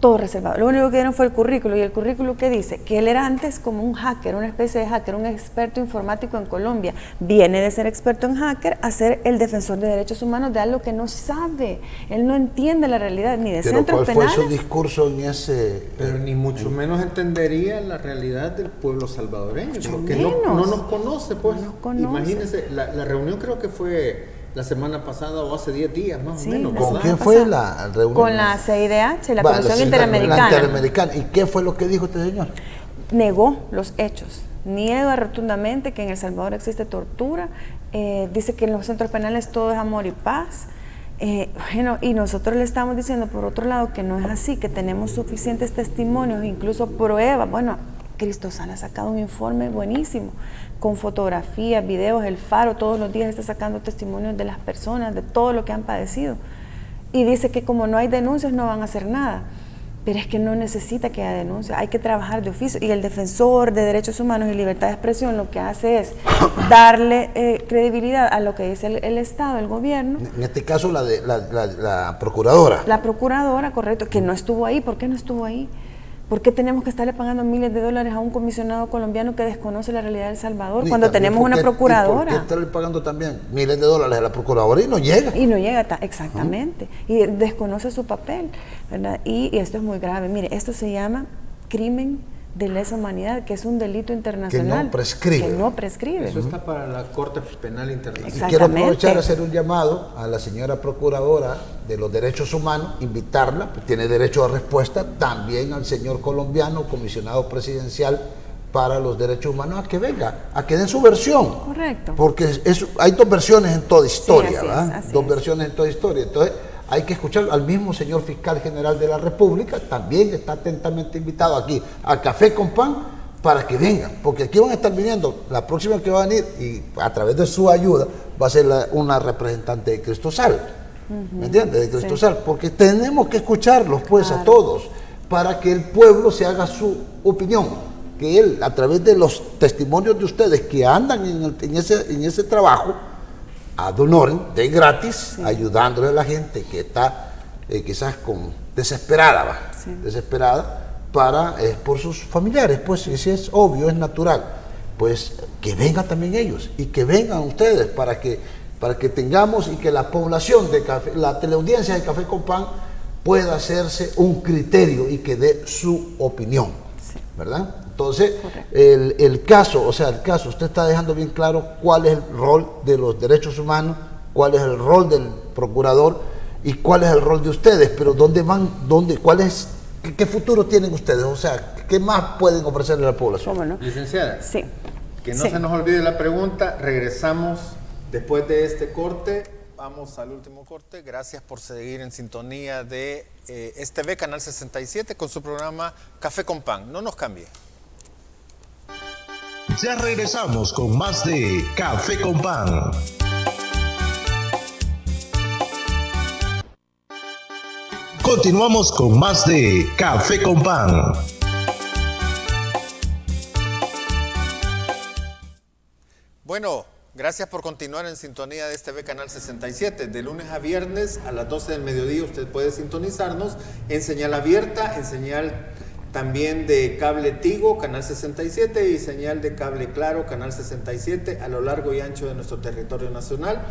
todo reservado. Lo único que dieron fue el currículo. ¿Y el currículo qué dice? Que él era antes como un hacker, una especie de hacker, un experto informático en Colombia. Viene de ser experto en hacker a ser el defensor de derechos humanos de algo que no sabe. Él no entiende la realidad ni de centros penales. ¿Cuál fue su discurso en ese...? Pero ni mucho menos entendería la realidad del pueblo salvadoreño, porque no nos conoce, pues. No conoce. Imagínense, la reunión creo que fue la semana pasada o hace 10 días más o menos. ¿Con quién fue la reunión? Con la CIDH, la Comisión Interamericana. La Interamericana. ¿Y qué fue lo que dijo este señor? Negó los hechos, niega rotundamente que en El Salvador existe tortura, dice que en los centros penales todo es amor y paz. Bueno, y nosotros le estamos diciendo por otro lado que no es así, que tenemos suficientes testimonios, incluso pruebas. Bueno, Cristosal ha sacado un informe buenísimo, con fotografías, videos, el Faro todos los días está sacando testimonios de las personas, de todo lo que han padecido. Y dice que como no hay denuncias no van a hacer nada. Pero es que no necesita que haya denuncia, hay que trabajar de oficio. Y el defensor de derechos humanos y libertad de expresión lo que hace es darle credibilidad a lo que dice el Estado, el gobierno. En este caso la procuradora. La procuradora, correcto, que no estuvo ahí. ¿Por qué no estuvo ahí? ¿Por qué tenemos que estarle pagando miles de dólares a un comisionado colombiano que desconoce la realidad de El Salvador cuando tenemos una procuradora? ¿Y por qué estarle pagando también miles de dólares a la procuradora y no llega? Y no llega, exactamente. Y desconoce su papel, ¿verdad? Y esto es muy grave. Mire, esto se llama crimen de lesa humanidad, que es un delito internacional. Que no prescribe. Que no prescribe. Eso está para la Corte Penal Internacional. Y quiero aprovechar a hacer un llamado a la señora Procuradora de los Derechos Humanos, invitarla, pues tiene derecho a respuesta, también al señor colombiano, comisionado presidencial para los derechos humanos, a que venga, a que den su versión. Correcto. Porque hay dos versiones en toda historia, sí, ¿verdad? Dos versiones en toda historia. Entonces, hay que escuchar al mismo señor fiscal general de la República, también está atentamente invitado aquí a Café con Pan para que vengan, porque aquí van a estar viniendo, la próxima que va a venir y a través de su ayuda va a ser una representante de Cristosal, ¿me entiendes? De Cristosal, porque tenemos que escucharlos pues a todos para que el pueblo se haga su opinión, que él a través de los testimonios de ustedes que andan en ese trabajo, ad honorem, de gratis, ayudándole a la gente que está quizás desesperada, por sus familiares, pues, y si es obvio, es natural, pues que vengan también ellos y que vengan ustedes para que tengamos y que la población de la teleaudiencia de Café con Pan pueda hacerse un criterio y que dé su opinión, ¿verdad? Entonces, el caso, usted está dejando bien claro cuál es el rol de los derechos humanos, cuál es el rol del procurador y cuál es el rol de ustedes, pero ¿qué futuro tienen ustedes? O sea, ¿qué más pueden ofrecerle a la población? ¿Cómo no? Licenciada, sí. Que no se nos olvide la pregunta, regresamos después de este corte. Vamos al último corte. Gracias por seguir en sintonía de TV Canal 67 con su programa Café con Pan. No nos cambie. Ya regresamos con más de Café con Pan. Continuamos con más de Café con Pan. Bueno, gracias por continuar en sintonía de TV Canal 67. De lunes a viernes a las 12 del mediodía usted puede sintonizarnos en señal abierta, en señal también de cable Tigo, Canal 67, y señal de cable Claro, Canal 67, a lo largo y ancho de nuestro territorio nacional.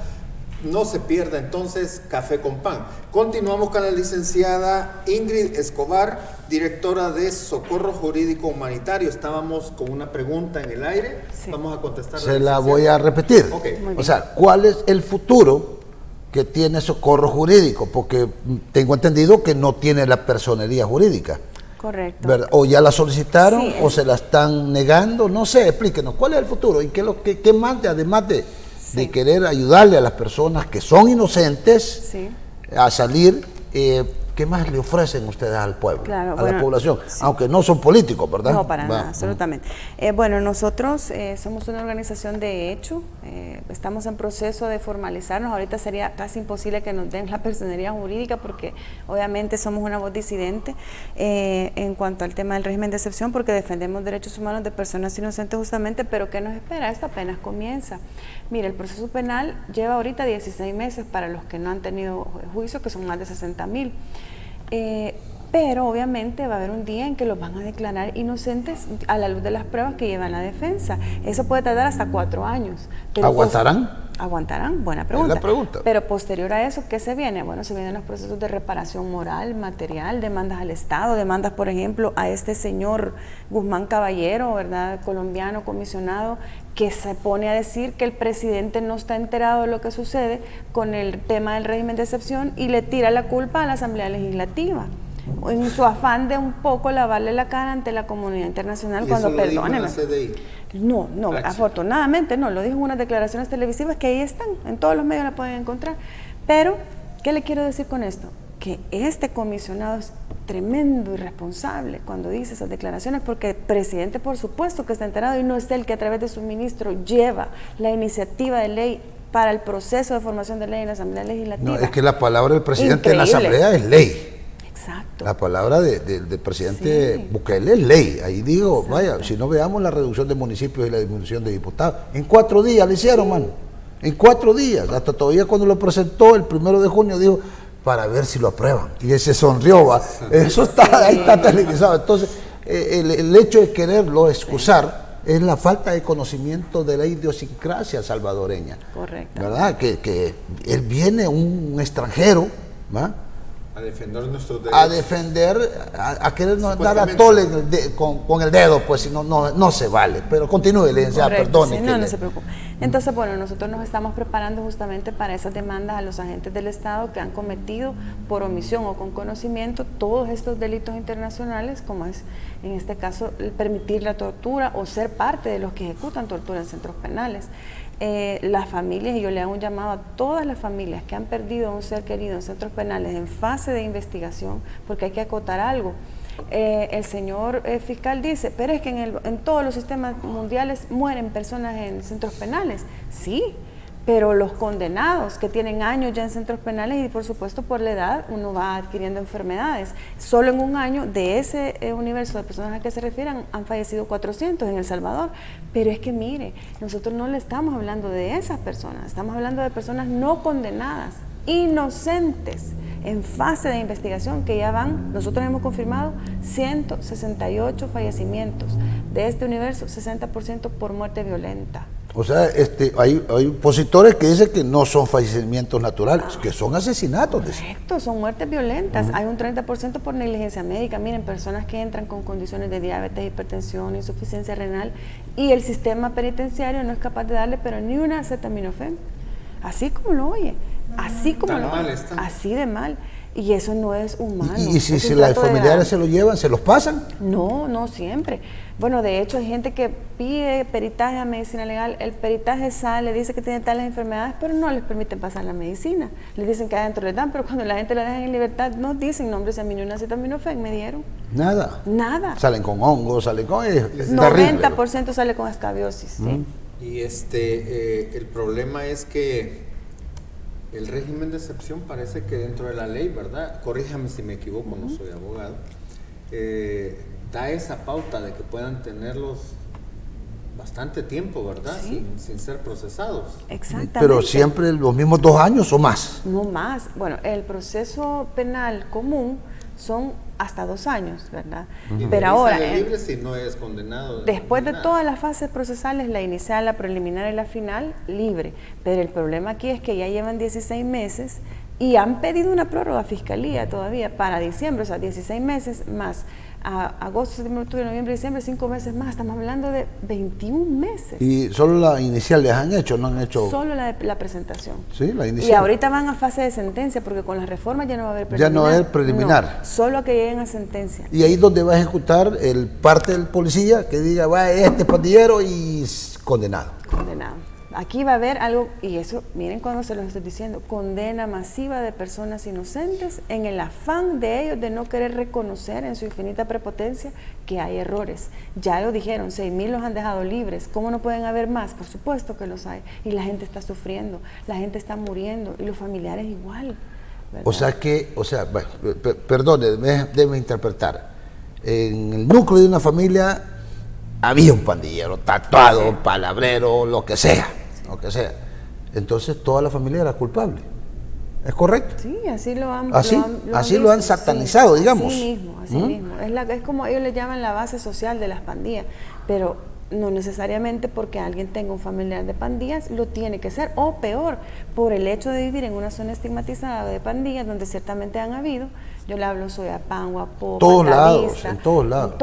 no se pierda entonces Café con Pan. Continuamos con la licenciada Ingrid Escobar, directora de Socorro Jurídico Humanitario. Estábamos con una pregunta en el aire. Sí. Vamos a contestar. Se la voy a repetir. Okay. O sea, ¿cuál es el futuro que tiene Socorro Jurídico? Porque tengo entendido que no tiene la personería jurídica. Correcto. ¿Verdad? O ya la solicitaron, sí, o se la están negando, no sé, explíquenos, ¿cuál es el futuro? ¿Y qué más, además de querer ayudarle a las personas que son inocentes a salir, qué más le ofrecen ustedes al pueblo, a la población? Aunque no son políticos, ¿verdad? No, para nada, absolutamente. Bueno, nosotros somos una organización de hecho, estamos en proceso de formalizarnos. Ahorita sería casi imposible que nos den la personería jurídica porque obviamente somos una voz disidente en cuanto al tema del régimen de excepción, porque defendemos derechos humanos de personas inocentes justamente, pero ¿qué nos espera? Esto apenas comienza. Mire, el proceso penal lleva ahorita 16 meses para los que no han tenido juicio, que son más de 60,000. Pero obviamente va a haber un día en que los van a declarar inocentes a la luz de las pruebas que llevan la defensa. Eso puede tardar hasta 4 años. Pero ¿aguantarán? ¿Aguantarán? Buena pregunta. Es la pregunta. Pero posterior a eso, ¿qué se viene? Bueno, se vienen los procesos de reparación moral, material, demandas al Estado, demandas, por ejemplo, a este señor Guzmán Caballero, ¿verdad? Colombiano, comisionado, que se pone a decir que el presidente no está enterado de lo que sucede con el tema del régimen de excepción y le tira la culpa a la Asamblea Legislativa, en su afán de un poco lavarle la cara ante la comunidad internacional. Cuando, perdónenme, no, afortunadamente no, lo dijo en unas declaraciones televisivas que ahí están, en todos los medios la pueden encontrar. Pero, ¿qué le quiero decir con esto? Que este comisionado es tremendo irresponsable cuando dice esas declaraciones, porque el presidente por supuesto que está enterado y no es él que a través de su ministro lleva la iniciativa de ley para el proceso de formación de ley en la Asamblea Legislativa. No, es que la palabra del presidente en la Asamblea es ley. Exacto. La palabra del presidente Bukele es ley. Ahí digo, exacto, vaya, si no veamos la reducción de municipios y la disminución de diputados, en 4 días le hicieron, mano. En 4 días. Hasta todavía cuando lo presentó el 1 de junio dijo, para ver si lo aprueban. Y él se sonrió, va. Eso está, ahí está televisado. Entonces, el hecho de quererlo excusar es la falta de conocimiento de la idiosincrasia salvadoreña. Correcto. ¿Verdad? Que él viene, un extranjero, ¿va? A defender nuestros derechos. A defender, a querernos dar a tole con el dedo, pues no se vale. Pero continúe, licenciada, perdone. Sí, no se preocupe. Entonces, bueno, nosotros nos estamos preparando justamente para esas demandas a los agentes del Estado que han cometido por omisión o con conocimiento todos estos delitos internacionales, como es en este caso el permitir la tortura o ser parte de los que ejecutan tortura en centros penales. Las familias, y yo le hago un llamado a todas las familias que han perdido a un ser querido en centros penales en fase de investigación, porque hay que acotar algo. El señor fiscal dice, pero es que en todos los sistemas mundiales mueren personas en centros penales. Sí, pero los condenados que tienen años ya en centros penales, y por supuesto por la edad uno va adquiriendo enfermedades. Solo en un año de ese universo de personas a que se refieren han fallecido 400 en El Salvador. Pero es que mire, nosotros no le estamos hablando de esas personas, estamos hablando de personas no condenadas, inocentes, en fase de investigación, que ya van, nosotros hemos confirmado 168 fallecimientos. De este universo, 60% por muerte violenta. O sea, hay opositores que dicen que no son fallecimientos naturales, que son asesinatos. Correcto, son muertes violentas. Hay un 30% por negligencia médica. Miren, personas que entran con condiciones de diabetes, hipertensión, insuficiencia renal, y el sistema penitenciario no es capaz de darle pero ni una acetaminofén. Así como lo oye, así como lo oye, así de mal. Y eso no es humano. ¿Y si las familiares se lo llevan, se los pasan? No, no siempre. Bueno, de hecho hay gente que pide peritaje a medicina legal, el peritaje sale, dice que tiene tales enfermedades, pero no les permiten pasar la medicina. Les dicen que adentro les dan, pero cuando la gente la deja en libertad no dicen nombres, a mí ni una acetaminofén me dieron. Nada. Nada. Salen con hongos, salen con... 90% sale con escabiosis, sí. Y el problema es que el régimen de excepción parece que dentro de la ley, ¿verdad? Corríjame si me equivoco, no soy abogado. Da esa pauta de que puedan tenerlos bastante tiempo, ¿verdad? Sí. Sin ser procesados. Exactamente. Pero siempre los mismos 2 años o más. No más. Bueno, el proceso penal común son hasta 2 años, ¿verdad? Pero ahora, libre si no es condenado. después de todas las fases procesales, la inicial, la preliminar y la final, libre. Pero el problema aquí es que ya llevan 16 meses y han pedido una prórroga a Fiscalía todavía para diciembre, o sea, 16 meses más. A agosto, septiembre, octubre, noviembre, diciembre, 5 meses más. Estamos hablando de 21 meses. ¿Y solo la inicial les han hecho? ¿No han hecho? Solo la presentación. Sí, la inicial. Y ahorita van a fase de sentencia, porque con las reformas ya no va a haber preliminar. Ya no va a haber preliminar. No, solo a que lleguen a sentencia. Y ahí donde va a ejecutar el parte del policía que diga, va este pandillero y condenado. Condenado. Aquí va a haber algo, y eso, miren cuando se los estoy diciendo, condena masiva de personas inocentes en el afán de ellos de no querer reconocer en su infinita prepotencia que hay errores. Ya lo dijeron, 6,000 los han dejado libres. ¿Cómo no pueden haber más? Por supuesto que los hay. Y la gente está sufriendo, la gente está muriendo, y los familiares igual, ¿verdad? Bueno, perdone, déjeme interpretar. En el núcleo de una familia había un pandillero, tatuado, palabrero, lo que sea. Entonces toda la familia era culpable. ¿Es correcto? Sí, así lo han Así lo han satanizado, sí, digamos. Así mismo. Es como ellos le llaman la base social de las pandillas, pero no necesariamente porque alguien tenga un familiar de pandillas lo tiene que ser, o peor, por el hecho de vivir en una zona estigmatizada de pandillas donde ciertamente han habido. Yo le hablo Soyapan, Guapo, en todos lados.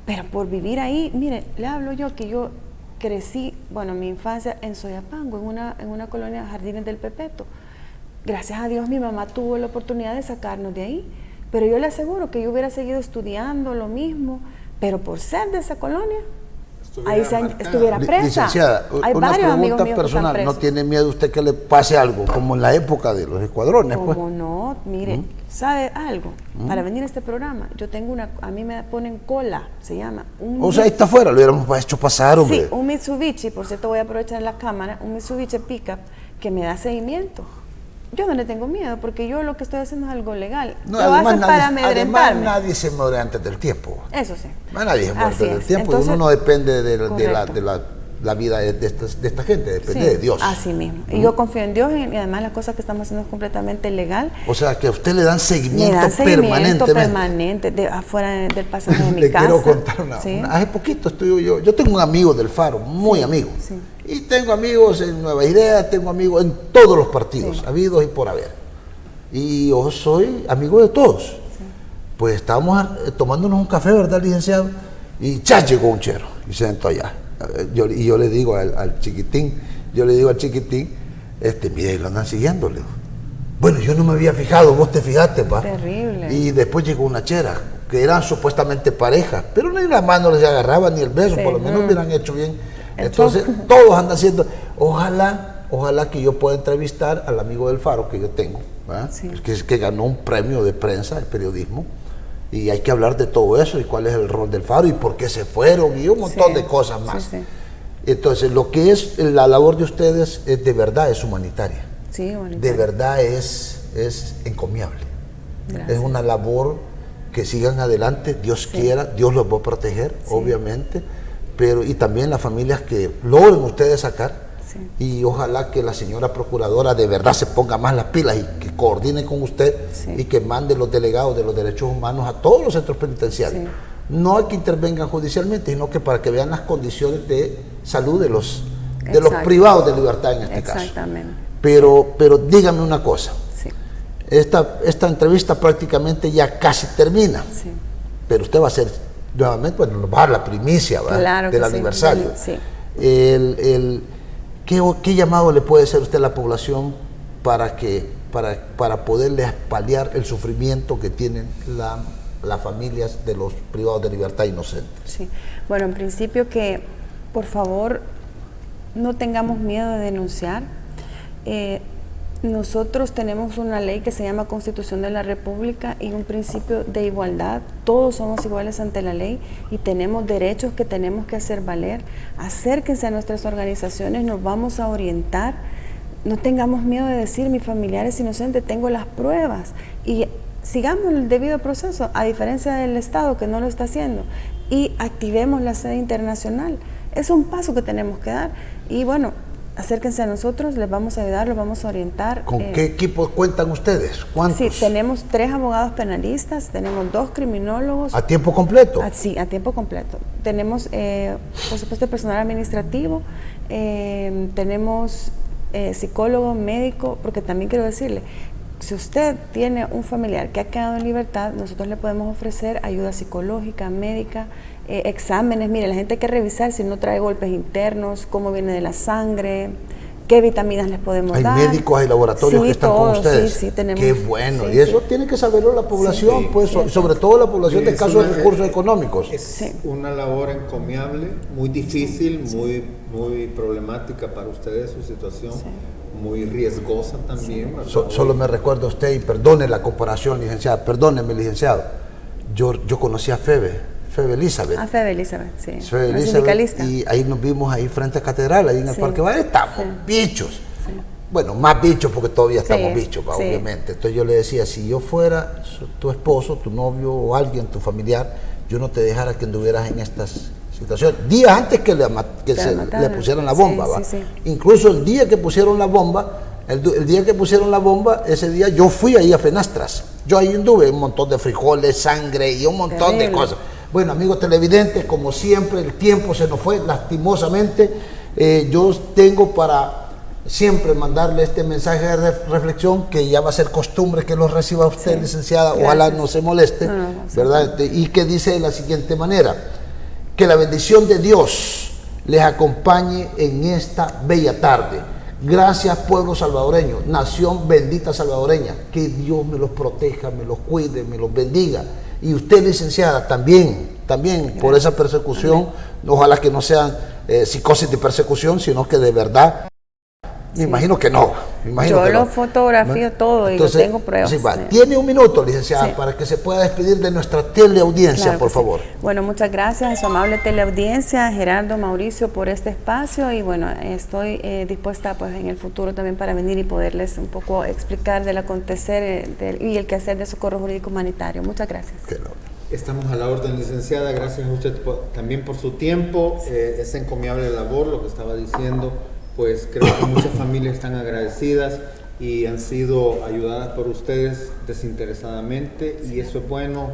Pero por vivir ahí, mire, le hablo yo que yo crecí, mi infancia en Soyapango, en una colonia de Jardines del Pepeto. Gracias a Dios mi mamá tuvo la oportunidad de sacarnos de ahí, pero yo le aseguro que yo hubiera seguido estudiando lo mismo, pero por ser de esa colonia, estuviera presa. Licenciada, hay una varios amigos pregunta míos que personal, están ¿no presos. tiene miedo usted que le pase algo, como en la época de los escuadrones? ¿Cómo no? Mire, ¿sabe algo? Para venir a este programa, yo tengo a mí me ponen cola, se llama. Ahí está afuera, lo hubiéramos hecho pasar, hombre. Sí, un Mitsubishi, por cierto voy a aprovechar la cámara, un Mitsubishi Pickup que me da seguimiento. Yo no le tengo miedo, porque yo lo que estoy haciendo es algo legal. No, lo hacen para amedrentarme. Además, nadie se muere antes del tiempo. Eso sí. Nadie se muere antes del tiempo. Entonces, y uno no depende de la vida de esta gente, depende de Dios. Así mismo. Y yo confío en Dios, y además las cosas que estamos haciendo es completamente legal. O sea, que a usted le dan seguimiento, permanente de afuera del pasaje de mi le casa. Quiero contar ¿Sí? Hace poquito yo tengo un amigo del Faro, muy amigo. Sí. Y tengo amigos en Nueva Idea, tengo amigos en todos los partidos, habidos y por haber. Y yo soy amigo de todos. Sí. Pues estábamos tomándonos un café, ¿verdad, licenciado? Y llegó un chero y se sentó allá. Yo le digo al chiquitín, mire, lo andan siguiendo, le digo. Bueno, yo no me había fijado, vos te fijaste, pa. Terrible. Y después llegó una chera, que eran supuestamente pareja, pero ni la mano les agarraba, ni el beso, por lo menos hubieran hecho bien. Entonces, todos andan haciendo, ojalá que yo pueda entrevistar al amigo del Faro que yo tengo, sí. que ganó un premio de prensa, de periodismo, y hay que hablar de todo eso, y cuál es el rol del Faro, y por qué se fueron, y un montón de cosas más. Sí. Entonces, lo que es la labor de ustedes, de verdad es humanitaria. Sí, humanitaria. De verdad es encomiable. Gracias. Es una labor que sigan adelante, Dios quiera, Dios los va a proteger, obviamente, pero y también las familias que logren ustedes sacar, y ojalá que la señora procuradora de verdad se ponga más las pilas y que coordine con usted y que mande los delegados de los derechos humanos a todos los centros penitenciarios. Sí. No a que intervengan judicialmente, sino que para que vean las condiciones de salud de los privados de libertad en este caso. Exactamente. Pero dígame una cosa. Sí. Esta entrevista prácticamente ya casi termina. Sí. Pero usted va a hacer nuevamente, nos va a dar la primicia, claro, del aniversario. Sí. ¿Qué llamado le puede hacer usted a la población para poderles paliar el sufrimiento que tienen las familias de los privados de libertad inocentes? Sí. Bueno, en principio que por favor no tengamos miedo de denunciar. Nosotros tenemos una ley que se llama Constitución de la República y un principio de igualdad. Todos somos iguales ante la ley y tenemos derechos que tenemos que hacer valer. Acérquense a nuestras organizaciones, nos vamos a orientar. No tengamos miedo de decir, mi familiar es inocente, tengo las pruebas. Y sigamos el debido proceso, a diferencia del Estado que no lo está haciendo. Y activemos la sede internacional. es un paso que tenemos que dar. Y bueno, acérquense a nosotros, les vamos a ayudar, los vamos a orientar. ¿Con qué equipo cuentan ustedes? ¿Cuántos? Sí, tenemos 3 abogados penalistas, tenemos 2 criminólogos. ¿A tiempo completo? Sí, a tiempo completo. Tenemos, por supuesto, personal administrativo, tenemos psicólogo, médico, porque también quiero decirle, si usted tiene un familiar que ha quedado en libertad, nosotros le podemos ofrecer ayuda psicológica, médica, exámenes. Mire, la gente hay que revisar si no trae golpes internos, cómo viene de la sangre, qué vitaminas les podemos dar. Hay médicos, hay laboratorios que están con ustedes. Sí, tenemos. Qué bueno, y eso tiene que saberlo la población, sobre todo la población de escasos recursos económicos. Es una labor encomiable, muy difícil, muy problemática para ustedes su situación. Muy riesgosa también. Solo me recuerda usted, y perdone la comparación, licenciada, perdóneme, licenciado, yo conocí a Febe Elizabeth. Febe Elizabeth, sí. Febe Elizabeth, y ahí nos vimos ahí frente a Catedral, ahí en el Parque Valle, estamos bichos. Sí. Bueno, más bichos porque todavía estamos bichos, obviamente. Entonces yo le decía, si yo fuera tu esposo, tu novio o alguien, tu familiar, yo no te dejara que anduvieras en estas situación. Días antes que le pusieran la bomba, ¿va? Incluso el día que pusieron la bomba, ese día yo fui ahí a Fenastras. Yo ahí anduve, un montón de frijoles, sangre y un montón de cosas. Bueno, amigos televidentes, como siempre, el tiempo se nos fue, lastimosamente. Yo tengo para siempre mandarle este mensaje de reflexión, que ya va a ser costumbre que lo reciba usted, licenciada. Ojalá no se moleste, ¿verdad? Y que dice de la siguiente manera: que la bendición de Dios les acompañe en esta bella tarde. Gracias, pueblo salvadoreño, nación bendita salvadoreña. Que Dios me los proteja, me los cuide, me los bendiga. Y usted, licenciada, también por esa persecución. Ojalá que no sean psicosis de persecución, sino que de verdad. Me imagino que no. Yo lo fotografío todo. Entonces, y lo tengo pruebas. Tiene un minuto, licenciada, para que se pueda despedir de nuestra teleaudiencia, por favor. Bueno, muchas gracias a su amable teleaudiencia, Gerardo, Mauricio, por este espacio, y bueno, estoy dispuesta pues en el futuro también para venir y poderles un poco explicar del acontecer y el quehacer de socorro jurídico humanitario. Muchas gracias. Estamos a la orden, licenciada. Gracias a usted también por su tiempo. Es encomiable labor, lo que estaba diciendo. Pues creo que muchas familias están agradecidas y han sido ayudadas por ustedes desinteresadamente, y eso es bueno.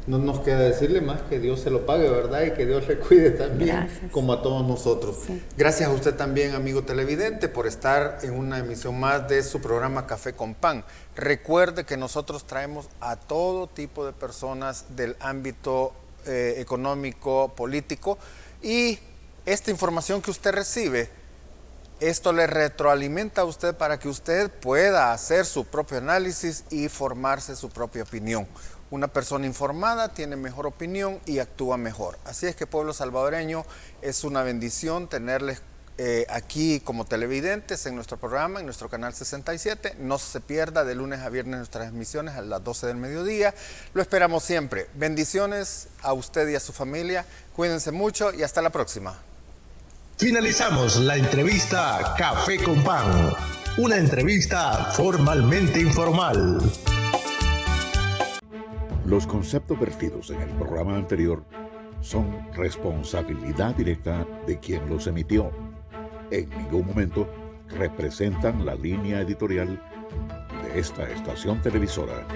No nos queda decirle más que Dios se lo pague, ¿verdad? Y que Dios le cuide también, como a todos nosotros. Gracias a usted también, amigo televidente, por estar en una emisión más de su programa Café con Pan. Recuerde que nosotros traemos a todo tipo de personas del ámbito económico, político, y esta información que usted recibe, esto le retroalimenta a usted para que usted pueda hacer su propio análisis y formarse su propia opinión. Una persona informada tiene mejor opinión y actúa mejor. Así es que, pueblo salvadoreño, es una bendición tenerles aquí como televidentes en nuestro programa, en nuestro canal 67. No se pierda de lunes a viernes nuestras emisiones a las 12 del mediodía. Lo esperamos siempre. Bendiciones a usted y a su familia. Cuídense mucho y hasta la próxima. Finalizamos la entrevista Café con Pan, una entrevista formalmente informal. Los conceptos vertidos en el programa anterior son responsabilidad directa de quien los emitió. En ningún momento representan la línea editorial de esta estación televisora.